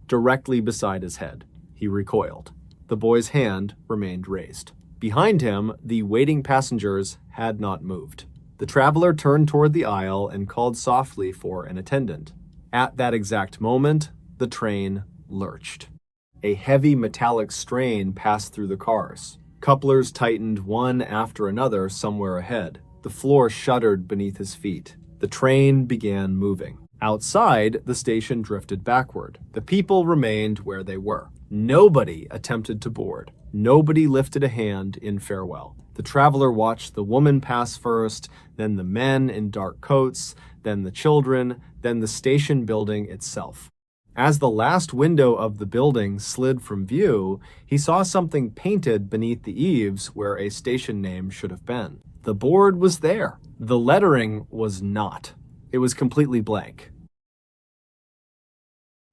directly beside his head. He recoiled. The boy's hand remained raised. Behind him, the waiting passengers had not moved. The traveler turned toward the aisle and called softly for an attendant. At that exact moment, the train lurched. A heavy metallic strain passed through the cars. Couplers tightened one after another somewhere ahead. The floor shuddered beneath his feet. The train began moving. Outside, the station drifted backward. The people remained where they were. Nobody attempted to board. Nobody lifted a hand in farewell. The traveler watched the woman pass first, then the men in dark coats, then the children, then the station building itself. As the last window of the building slid from view, he saw something painted beneath the eaves where a station name should have been. The board was there. The lettering was not. It was completely blank.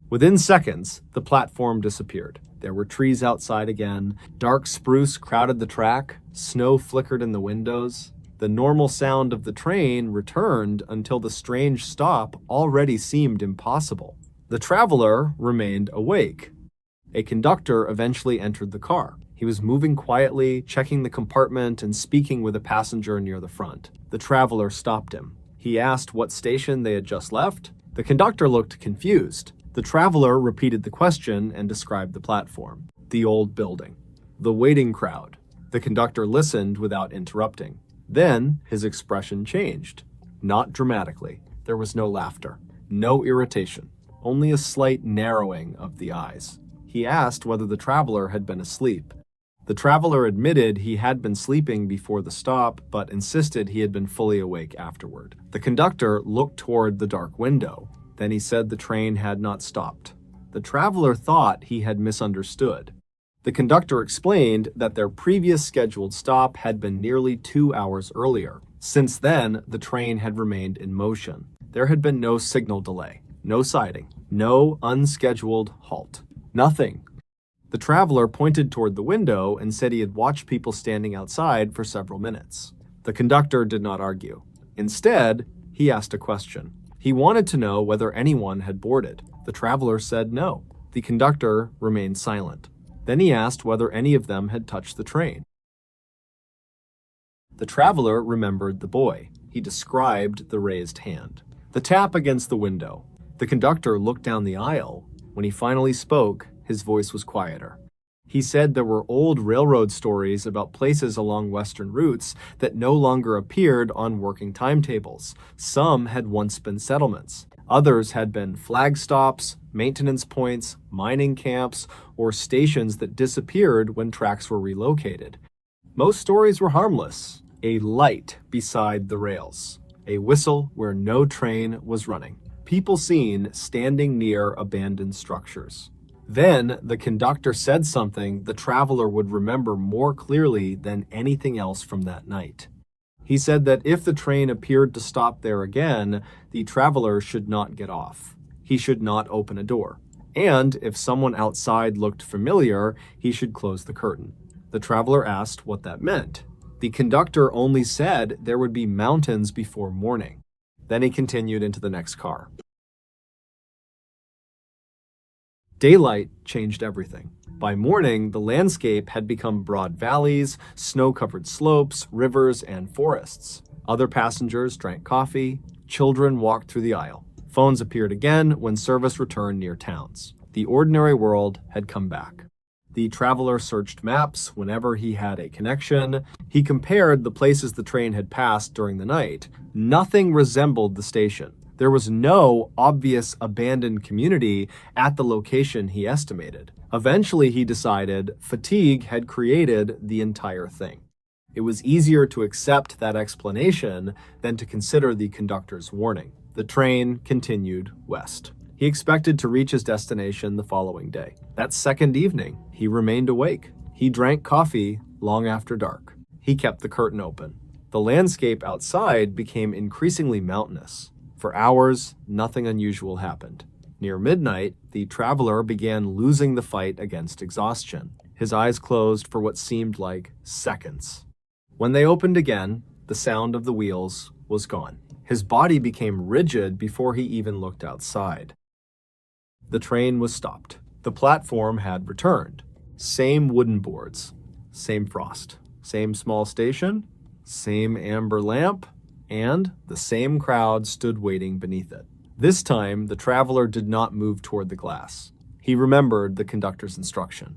Within seconds, the platform disappeared. There were trees outside again, dark spruce crowded the track, snow flickered in the windows. The normal sound of the train returned until the strange stop already seemed impossible. The traveler remained awake. A conductor eventually entered the car. He was moving quietly, checking the compartment and speaking with a passenger near the front. The traveler stopped him. He asked what station they had just left. The conductor looked confused. The traveler repeated the question and described the platform, the old building, the waiting crowd. The conductor listened without interrupting. Then his expression changed. Not dramatically. There was no laughter, no irritation, only a slight narrowing of the eyes. He asked whether the traveler had been asleep. The traveler admitted he had been sleeping before the stop, but insisted he had been fully awake afterward. The conductor looked toward the dark window. Then he said the train had not stopped. The traveler thought he had misunderstood. The conductor explained that their previous scheduled stop had been nearly 2 hours earlier. Since then, the train had remained in motion. There had been no signal delay, no siding, no unscheduled halt. Nothing. The traveler pointed toward the window and said he had watched people standing outside for several minutes. The conductor did not argue. Instead, he asked a question. He wanted to know whether anyone had boarded. The traveler said no. The conductor remained silent. Then he asked whether any of them had touched the train. The traveler remembered the boy. He described the raised hand. The tap against the window. The conductor looked down the aisle. When he finally spoke, his voice was quieter. He said there were old railroad stories about places along western routes that no longer appeared on working timetables. Some had once been settlements. Others had been flag stops, maintenance points, mining camps, or stations that disappeared when tracks were relocated. Most stories were harmless. A light beside the rails. A whistle where no train was running. People seen standing near abandoned structures. Then the conductor said something the traveler would remember more clearly than anything else from that night. He said that if the train appeared to stop there again, the traveler should not get off. He should not open a door. And if someone outside looked familiar, he should close the curtain. The traveler asked what that meant. The conductor only said there would be mountains before morning. Then he continued into the next car. Daylight changed everything. By morning, the landscape had become broad valleys, snow-covered slopes, rivers, and forests. Other passengers drank coffee. Children walked through the aisle. Phones appeared again when service returned near towns. The ordinary world had come back. The traveler searched maps whenever he had a connection. He compared the places the train had passed during the night. Nothing resembled the station. There was no obvious abandoned community at the location he estimated. Eventually, he decided fatigue had created the entire thing. It was easier to accept that explanation than to consider the conductor's warning. The train continued west. He expected to reach his destination the following day. That second evening, he remained awake. He drank coffee long after dark. He kept the curtain open. The landscape outside became increasingly mountainous. For hours, nothing unusual happened. Near midnight, the traveler began losing the fight against exhaustion. His eyes closed for what seemed like seconds. When they opened again, the sound of the wheels was gone. His body became rigid before he even looked outside. The train was stopped. The platform had returned. Same wooden boards, same frost, same small station, same amber lamp, and the same crowd stood waiting beneath it. This time, the traveler did not move toward the glass. He remembered the conductor's instruction.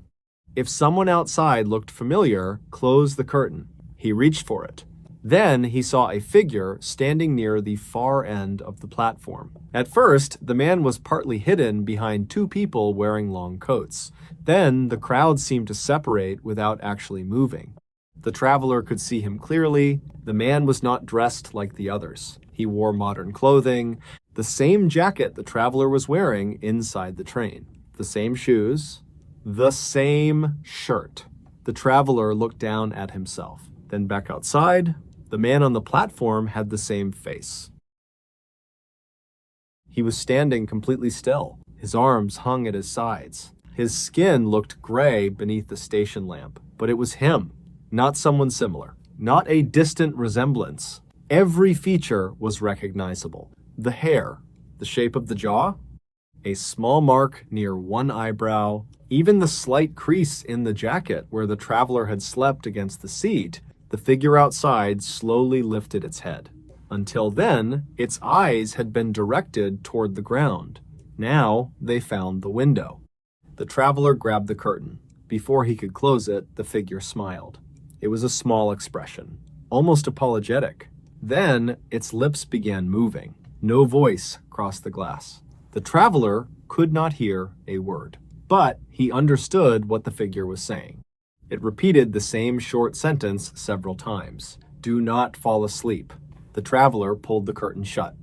If someone outside looked familiar, close the curtain. He reached for it. Then he saw a figure standing near the far end of the platform. At first, the man was partly hidden behind two people wearing long coats. Then the crowd seemed to separate without actually moving. The traveler could see him clearly. The man was not dressed like the others. He wore modern clothing, the same jacket the traveler was wearing inside the train, the same shoes, the same shirt. The traveler looked down at himself. Then back outside, the man on the platform had the same face. He was standing completely still. His arms hung at his sides. His skin looked gray beneath the station lamp, but it was him, not someone similar, not a distant resemblance. Every feature was recognizable. The hair, the shape of the jaw, a small mark near one eyebrow, even the slight crease in the jacket where the traveler had slept against the seat. The figure outside slowly lifted its head. Until then, its eyes had been directed toward the ground. Now they found the window. The traveler grabbed the curtain. Before he could close it, the figure smiled. It was a small expression, almost apologetic. Then its lips began moving. No voice crossed the glass. The traveler could not hear a word, but he understood what the figure was saying. It repeated the same short sentence several times. "Do not fall asleep." The traveler pulled the curtain shut.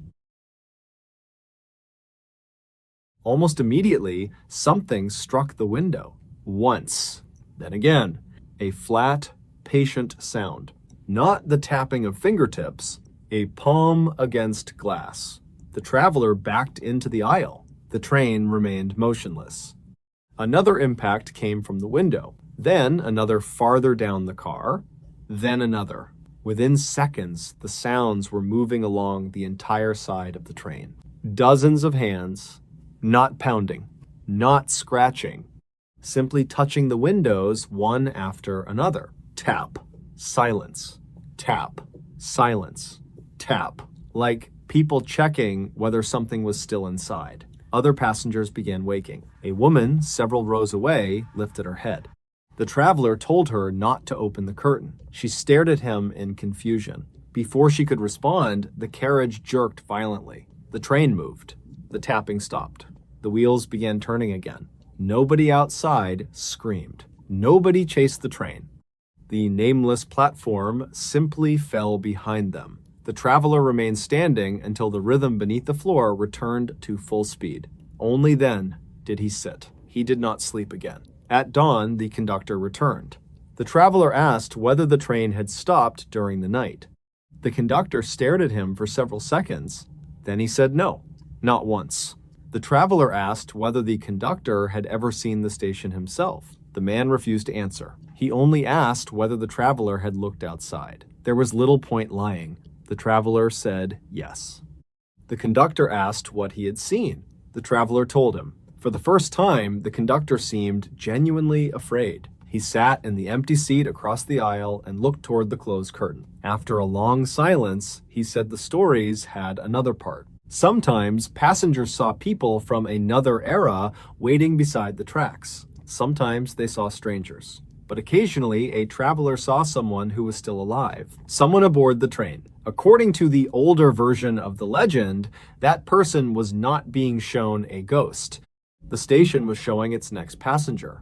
Almost immediately, something struck the window. Once, then again, a flat, patient sound. Not the tapping of fingertips, a palm against glass. The traveler backed into the aisle. The train remained motionless. Another impact came from the window, then another farther down the car, then another. Within seconds, the sounds were moving along the entire side of the train. Dozens of hands, not pounding, not scratching, simply touching the windows one after another. Tap, silence, tap, silence, tap, like people checking whether something was still inside. Other passengers began waking. A woman, several rows away, lifted her head. The traveler told her not to open the curtain. She stared at him in confusion. Before she could respond, the carriage jerked violently. The train moved. The tapping stopped. The wheels began turning again. Nobody outside screamed. Nobody chased the train. The nameless platform simply fell behind them. The traveler remained standing until the rhythm beneath the floor returned to full speed. Only then did he sit. He did not sleep again. At dawn, the conductor returned. The traveler asked whether the train had stopped during the night. The conductor stared at him for several seconds. Then he said no, not once. The traveler asked whether the conductor had ever seen the station himself. The man refused to answer. He only asked whether the traveler had looked outside. There was little point lying. The traveler said yes. The conductor asked what he had seen. The traveler told him. For the first time, the conductor seemed genuinely afraid. He sat in the empty seat across the aisle and looked toward the closed curtain. After a long silence, he said the stories had another part. Sometimes passengers saw people from another era waiting beside the tracks. Sometimes they saw strangers. But occasionally, a traveler saw someone who was still alive, someone aboard the train. According to the older version of the legend, that person was not being shown a ghost. The station was showing its next passenger.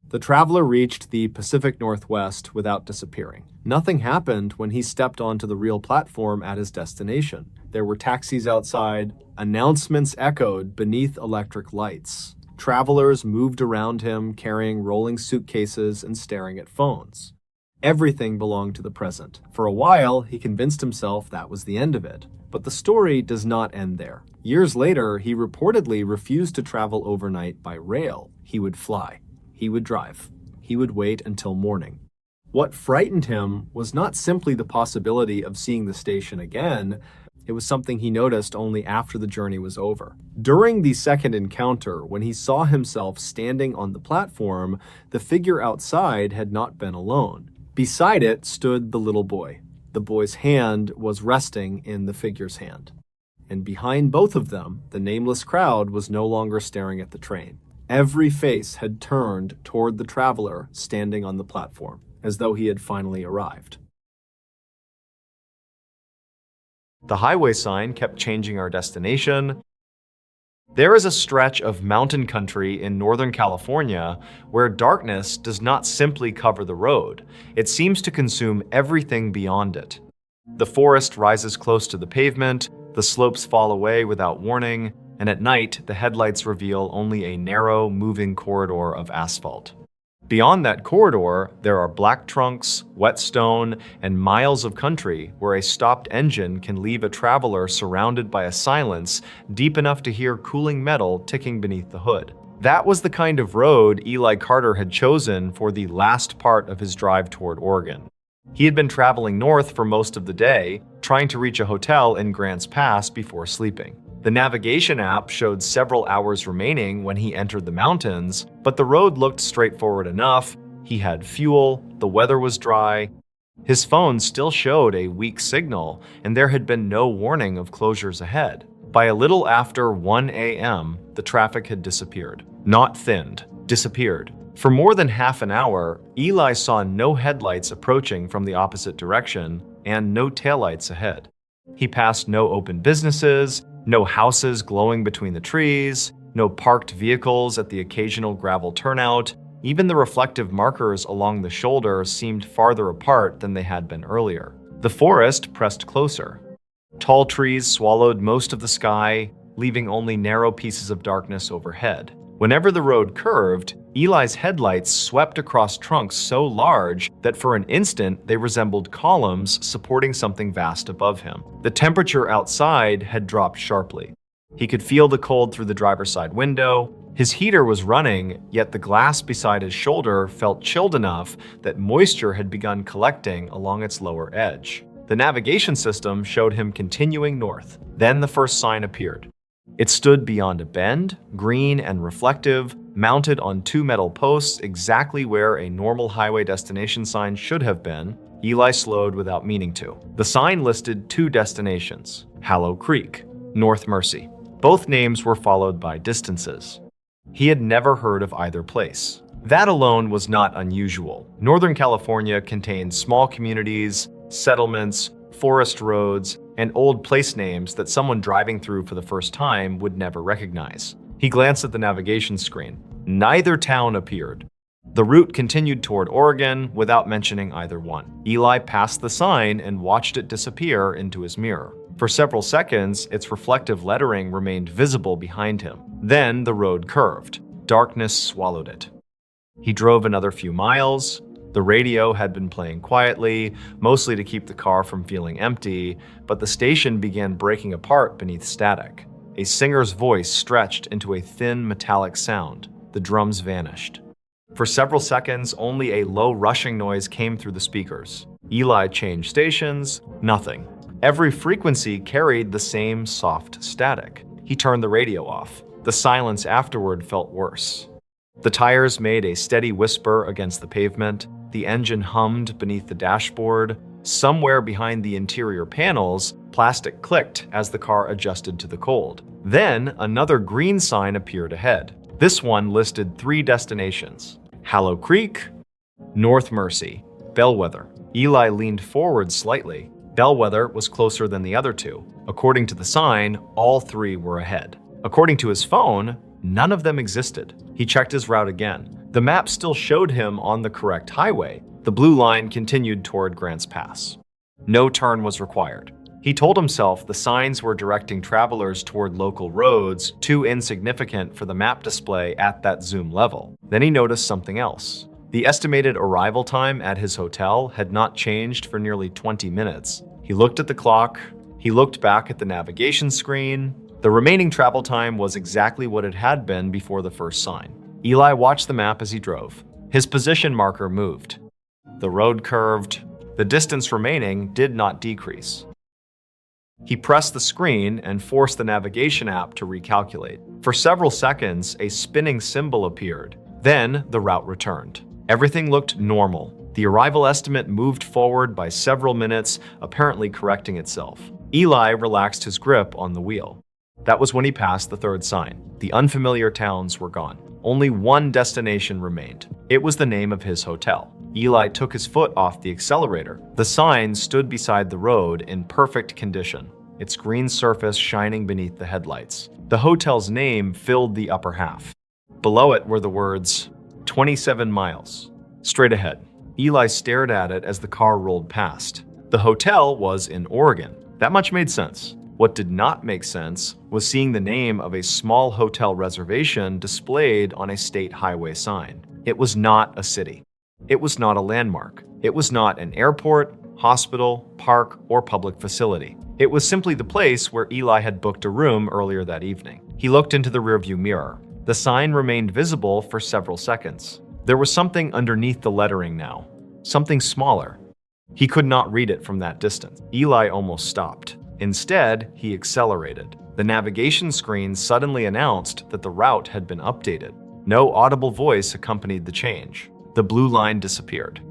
The traveler reached the Pacific Northwest without disappearing. Nothing happened when he stepped onto the real platform at his destination. There were taxis outside. Announcements echoed beneath electric lights. Travelers moved around him, carrying rolling suitcases and staring at phones. Everything belonged to the present. For a while, he convinced himself that was the end of it. But the story does not end there. Years later, he reportedly refused to travel overnight by rail. He would fly. He would drive. He would wait until morning. What frightened him was not simply the possibility of seeing the station again. It was something he noticed only after the journey was over. During the second encounter, when he saw himself standing on the platform, the figure outside had not been alone. Beside it stood the little boy. The boy's hand was resting in the figure's hand. And behind both of them, the nameless crowd was no longer staring at the train. Every face had turned toward the traveler standing on the platform, as though he had finally arrived. The highway sign kept changing our destination. There is a stretch of mountain country in Northern California where darkness does not simply cover the road. It seems to consume everything beyond it. The forest rises close to the pavement, the slopes fall away without warning, and at night, the headlights reveal only a narrow, moving corridor of asphalt. Beyond that corridor, there are black trunks, wet stone, and miles of country where a stopped engine can leave a traveler surrounded by a silence deep enough to hear cooling metal ticking beneath the hood. That was the kind of road Eli Carter had chosen for the last part of his drive toward Oregon. He had been traveling north for most of the day, trying to reach a hotel in Grants Pass before sleeping. The navigation app showed several hours remaining when he entered the mountains, but the road looked straightforward enough. He had fuel, the weather was dry. His phone still showed a weak signal, and there had been no warning of closures ahead. By a little after 1 a.m., the traffic had disappeared. Not thinned, disappeared. For more than half an hour, Eli saw no headlights approaching from the opposite direction and no taillights ahead. He passed no open businesses, no houses glowing between the trees, no parked vehicles at the occasional gravel turnout. Even the reflective markers along the shoulder seemed farther apart than they had been earlier. The forest pressed closer. Tall trees swallowed most of the sky, leaving only narrow pieces of darkness overhead. Whenever the road curved, Eli's headlights swept across trunks so large that for an instant they resembled columns supporting something vast above him. The temperature outside had dropped sharply. He could feel the cold through the driver's side window. His heater was running, yet the glass beside his shoulder felt chilled enough that moisture had begun collecting along its lower edge. The navigation system showed him continuing north. Then the first sign appeared. It stood beyond a bend, green and reflective, mounted on two metal posts exactly where a normal highway destination sign should have been. Eli slowed without meaning to. The sign listed two destinations, Hallow Creek, North Mercy. Both names were followed by distances. He had never heard of either place. That alone was not unusual. Northern California contained small communities, settlements, forest roads, and old place names that someone driving through for the first time would never recognize. He glanced at the navigation screen. Neither town appeared. The route continued toward Oregon without mentioning either one. Eli passed the sign and watched it disappear into his mirror. For several seconds, its reflective lettering remained visible behind him. Then the road curved. Darkness swallowed it. He drove another few miles. The radio had been playing quietly, mostly to keep the car from feeling empty, but the station began breaking apart beneath static. A singer's voice stretched into a thin metallic sound. The drums vanished. For several seconds, only a low rushing noise came through the speakers. Eli changed stations. Nothing. Every frequency carried the same soft static. He turned the radio off. The silence afterward felt worse. The tires made a steady whisper against the pavement. The engine hummed beneath the dashboard. Somewhere behind the interior panels, plastic clicked as the car adjusted to the cold. Then another green sign appeared ahead. This one listed three destinations: Hallow Creek, North Mercy, Bellwether. Eli leaned forward slightly. Bellwether was closer than the other two. According to the sign, all three were ahead. According to his phone, none of them existed. He checked his route again. The map still showed him on the correct highway. The blue line continued toward Grants Pass. No turn was required. He told himself the signs were directing travelers toward local roads, too insignificant for the map display at that zoom level. Then he noticed something else. The estimated arrival time at his hotel had not changed for nearly 20 minutes. He looked at the clock. He looked back at the navigation screen. The remaining travel time was exactly what it had been before the first sign. Eli watched the map as he drove. His position marker moved. The road curved. The distance remaining did not decrease. He pressed the screen and forced the navigation app to recalculate. For several seconds, a spinning symbol appeared. Then the route returned. Everything looked normal. The arrival estimate moved forward by several minutes, apparently correcting itself. Eli relaxed his grip on the wheel. That was when he passed the third sign. The unfamiliar towns were gone. Only one destination remained. It was the name of his hotel. Eli took his foot off the accelerator. The sign stood beside the road in perfect condition, its green surface shining beneath the headlights. The hotel's name filled the upper half. Below it were the words, 27 miles. Straight ahead. Eli stared at it as the car rolled past. The hotel was in Oregon. That much made sense. What did not make sense was seeing the name of a small hotel reservation displayed on a state highway sign. It was not a city. It was not a landmark. It was not an airport, hospital, park, or public facility. It was simply the place where Eli had booked a room earlier that evening. He looked into the rearview mirror. The sign remained visible for several seconds. There was something underneath the lettering now, something smaller. He could not read it from that distance. Eli almost stopped. Instead, he accelerated. The navigation screen suddenly announced that the route had been updated. No audible voice accompanied the change. The blue line disappeared.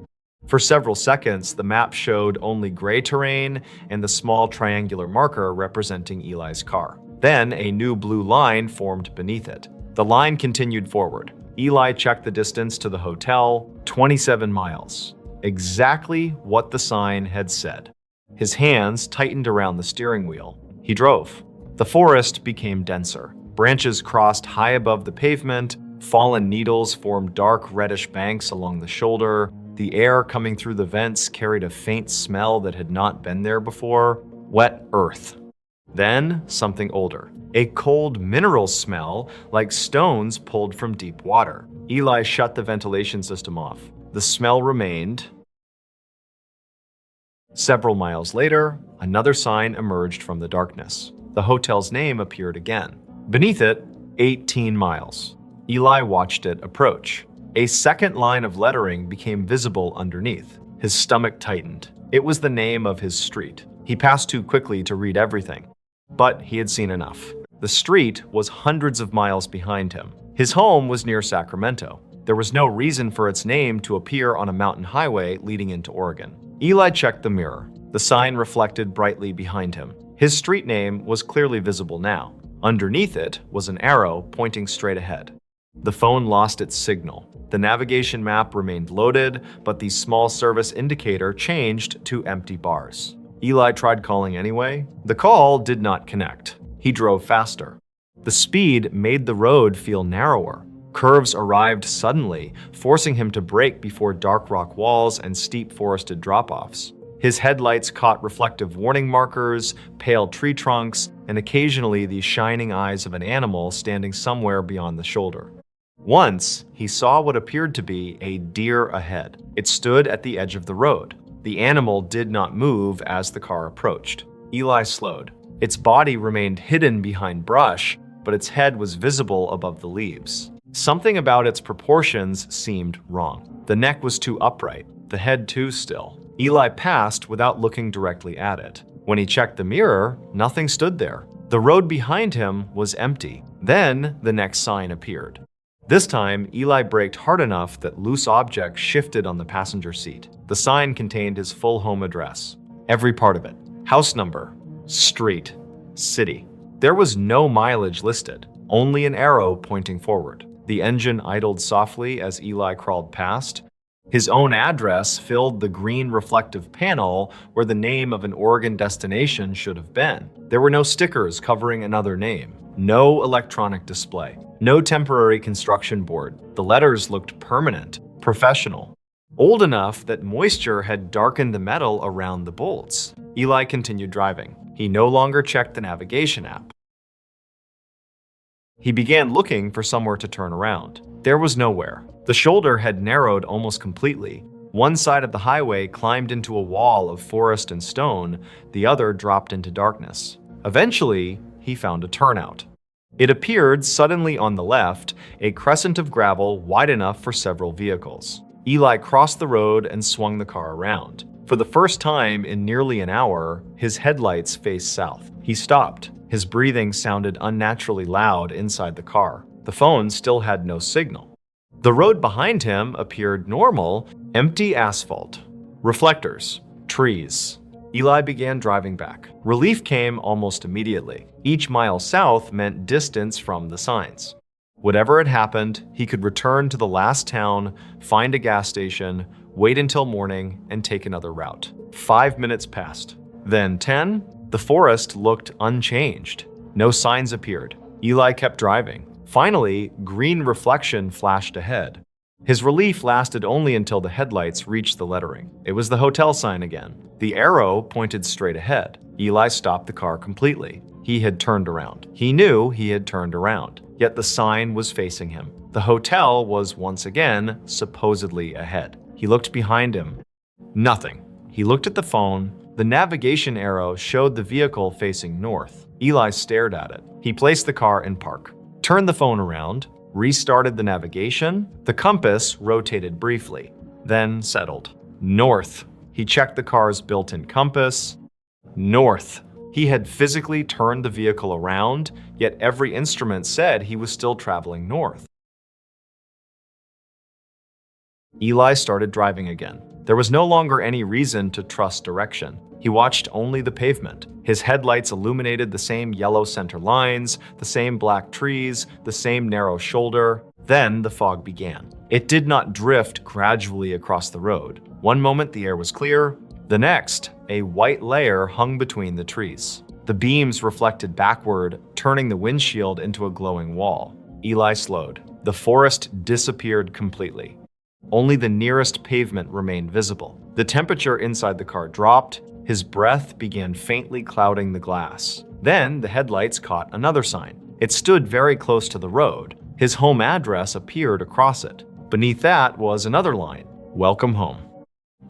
For several seconds, the map showed only gray terrain and the small triangular marker representing Eli's car. Then a new blue line formed beneath it. The line continued forward. Eli checked the distance to the hotel, 27 miles. Exactly what the sign had said. His hands tightened around the steering wheel. He drove. The forest became denser. Branches crossed high above the pavement. Fallen needles formed dark reddish banks along the shoulder. The air coming through the vents carried a faint smell that had not been there before. Wet earth. Then something older. A cold mineral smell like stones pulled from deep water. Eli shut the ventilation system off. The smell remained. Several miles later, another sign emerged from the darkness. The hotel's name appeared again. Beneath it, 18 miles. Eli watched it approach. A second line of lettering became visible underneath. His stomach tightened. It was the name of his street. He passed too quickly to read everything, but he had seen enough. The street was hundreds of miles behind him. His home was near Sacramento. There was no reason for its name to appear on a mountain highway leading into Oregon. Eli checked the mirror. The sign reflected brightly behind him. His street name was clearly visible now. Underneath it was an arrow pointing straight ahead. The phone lost its signal. The navigation map remained loaded, but the small service indicator changed to empty bars. Eli tried calling anyway. The call did not connect. He drove faster. The speed made the road feel narrower. Curves arrived suddenly, forcing him to brake before dark rock walls and steep forested drop-offs. His headlights caught reflective warning markers, pale tree trunks, and occasionally the shining eyes of an animal standing somewhere beyond the shoulder. Once, he saw what appeared to be a deer ahead. It stood at the edge of the road. The animal did not move as the car approached. Eli slowed. Its body remained hidden behind brush, but its head was visible above the leaves. Something about its proportions seemed wrong. The neck was too upright, the head too still. Eli passed without looking directly at it. When he checked the mirror, nothing stood there. The road behind him was empty. Then the next sign appeared. This time, Eli braked hard enough that loose objects shifted on the passenger seat. The sign contained his full home address. Every part of it. House number, street, city. There was no mileage listed, only an arrow pointing forward. The engine idled softly as Eli crawled past. His own address filled the green reflective panel where the name of an Oregon destination should have been. There were no stickers covering another name. No electronic display. No temporary construction board. The letters looked permanent, professional. Old enough that moisture had darkened the metal around the bolts. Eli continued driving. He no longer checked the navigation app. He began looking for somewhere to turn around. There was nowhere. The shoulder had narrowed almost completely. One side of the highway climbed into a wall of forest and stone, the other dropped into darkness. Eventually, he found a turnout. It appeared suddenly on the left, a crescent of gravel wide enough for several vehicles. Eli crossed the road and swung the car around. For the first time in nearly an hour, his headlights faced south. He stopped. His breathing sounded unnaturally loud inside the car. The phone still had no signal. The road behind him appeared normal, empty asphalt. Reflectors, trees. Eli began driving back. Relief came almost immediately. Each mile south meant distance from the signs. Whatever had happened, he could return to the last town, find a gas station, wait until morning, and take another route. 5 minutes passed. Then 10. The forest looked unchanged. No signs appeared. Eli kept driving. Finally, green reflection flashed ahead. His relief lasted only until the headlights reached the lettering. It was the hotel sign again. The arrow pointed straight ahead. Eli stopped the car completely. He had turned around. He knew he had turned around, yet the sign was facing him. The hotel was once again supposedly ahead. He looked behind him. Nothing. He looked at the phone. The navigation arrow showed the vehicle facing north. Eli stared at it. He placed the car in park, turned the phone around, restarted the navigation. The compass rotated briefly, then settled. North. He checked the car's built-in compass. North. He had physically turned the vehicle around, yet every instrument said he was still traveling north. Eli started driving again. There was no longer any reason to trust direction. He watched only the pavement. His headlights illuminated the same yellow center lines, the same black trees, the same narrow shoulder. Then the fog began. It did not drift gradually across the road. One moment the air was clear, the next, a white layer hung between the trees. The beams reflected backward, turning the windshield into a glowing wall. Eli slowed. The forest disappeared completely. Only the nearest pavement remained visible. The temperature inside the car dropped. His breath began faintly clouding the glass. Then the headlights caught another sign. It stood very close to the road. His home address appeared across it. Beneath that was another line, "Welcome home."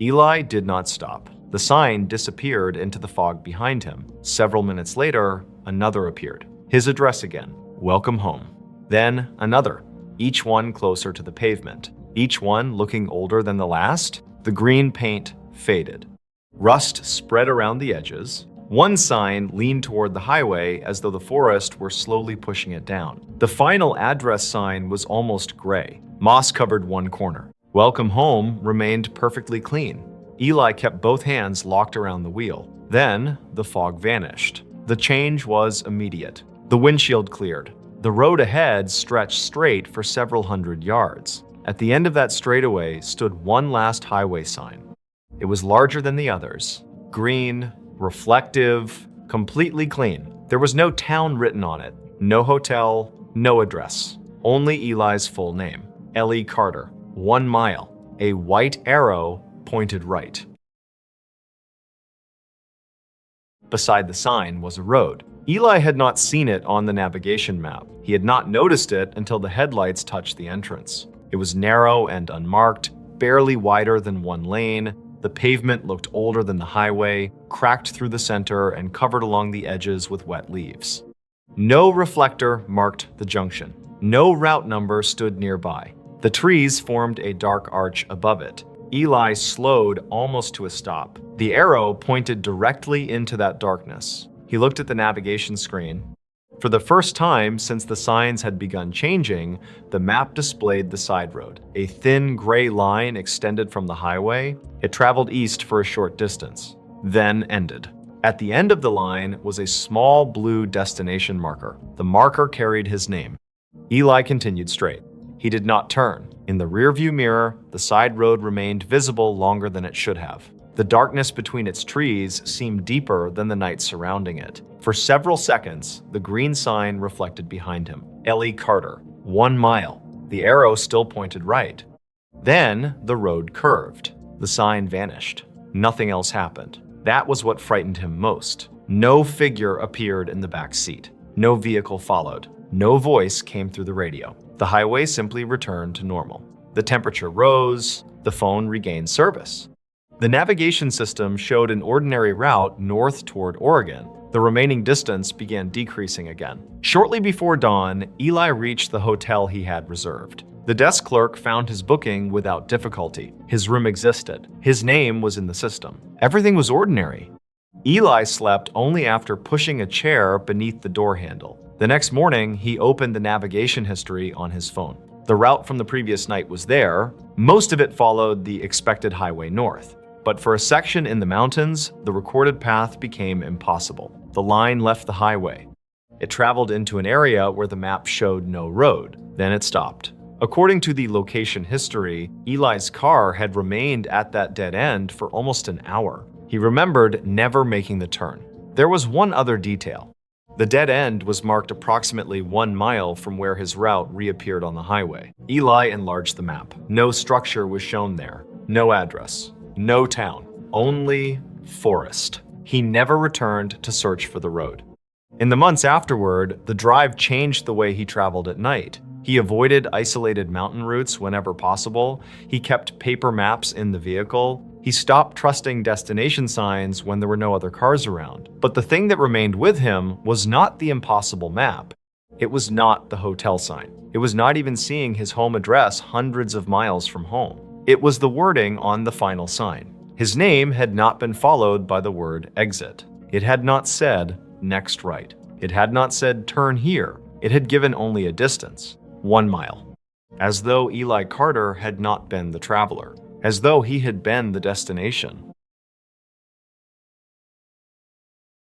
Eli did not stop. The sign disappeared into the fog behind him. Several minutes later, another appeared. His address again, "Welcome home." Then another, each one closer to the pavement. Each one looking older than the last. The green paint faded. Rust spread around the edges. One sign leaned toward the highway as though the forest were slowly pushing it down. The final address sign was almost gray. Moss covered one corner. "Welcome home" remained perfectly clean. Eli kept both hands locked around the wheel. Then the fog vanished. The change was immediate. The windshield cleared. The road ahead stretched straight for several hundred yards. At the end of that straightaway stood one last highway sign. It was larger than the others. Green, reflective, completely clean. There was no town written on it, no hotel, no address. Only Eli's full name, Ellie Carter. 1 mile. A white arrow pointed right. Beside the sign was a road. Eli had not seen it on the navigation map. He had not noticed it until the headlights touched the entrance. It was narrow and unmarked, barely wider than one lane. The pavement looked older than the highway, cracked through the center and covered along the edges with wet leaves. No reflector marked the junction. No route number stood nearby. The trees formed a dark arch above it. Eli slowed almost to a stop. The arrow pointed directly into that darkness. He looked at the navigation screen. For the first time since the signs had begun changing, the map displayed the side road. A thin gray line extended from the highway. It traveled east for a short distance, then ended. At the end of the line was a small blue destination marker. The marker carried his name. Eli continued straight. He did not turn. In the rearview mirror, the side road remained visible longer than it should have. The darkness between its trees seemed deeper than the night surrounding it. For several seconds, the green sign reflected behind him. Ellie Carter, 1 mile. The arrow still pointed right. Then the road curved. The sign vanished. Nothing else happened. That was what frightened him most. No figure appeared in the back seat. No vehicle followed. No voice came through the radio. The highway simply returned to normal. The temperature rose. The phone regained service. The navigation system showed an ordinary route north toward Oregon. The remaining distance began decreasing again. Shortly before dawn, Eli reached the hotel he had reserved. The desk clerk found his booking without difficulty. His room existed. His name was in the system. Everything was ordinary. Eli slept only after pushing a chair beneath the door handle. The next morning, he opened the navigation history on his phone. The route from the previous night was there. Most of it followed the expected highway north. But for a section in the mountains, the recorded path became impossible. The line left the highway. It traveled into an area where the map showed no road. Then it stopped. According to the location history, Eli's car had remained at that dead end for almost an hour. He remembered never making the turn. There was one other detail. The dead end was marked approximately 1 mile from where his route reappeared on the highway. Eli enlarged the map. No structure was shown there. No address. No town. Only forest. He never returned to search for the road. In the months afterward, the drive changed the way he traveled at night. He avoided isolated mountain routes whenever possible. He kept paper maps in the vehicle. He stopped trusting destination signs when there were no other cars around. But the thing that remained with him was not the impossible map. It was not the hotel sign. It was not even seeing his home address hundreds of miles from home. It was the wording on the final sign. His name had not been followed by the word exit. It had not said next right. It had not said turn here. It had given only a distance, 1 mile. As though Eli Carter had not been the traveler. As though he had been the destination.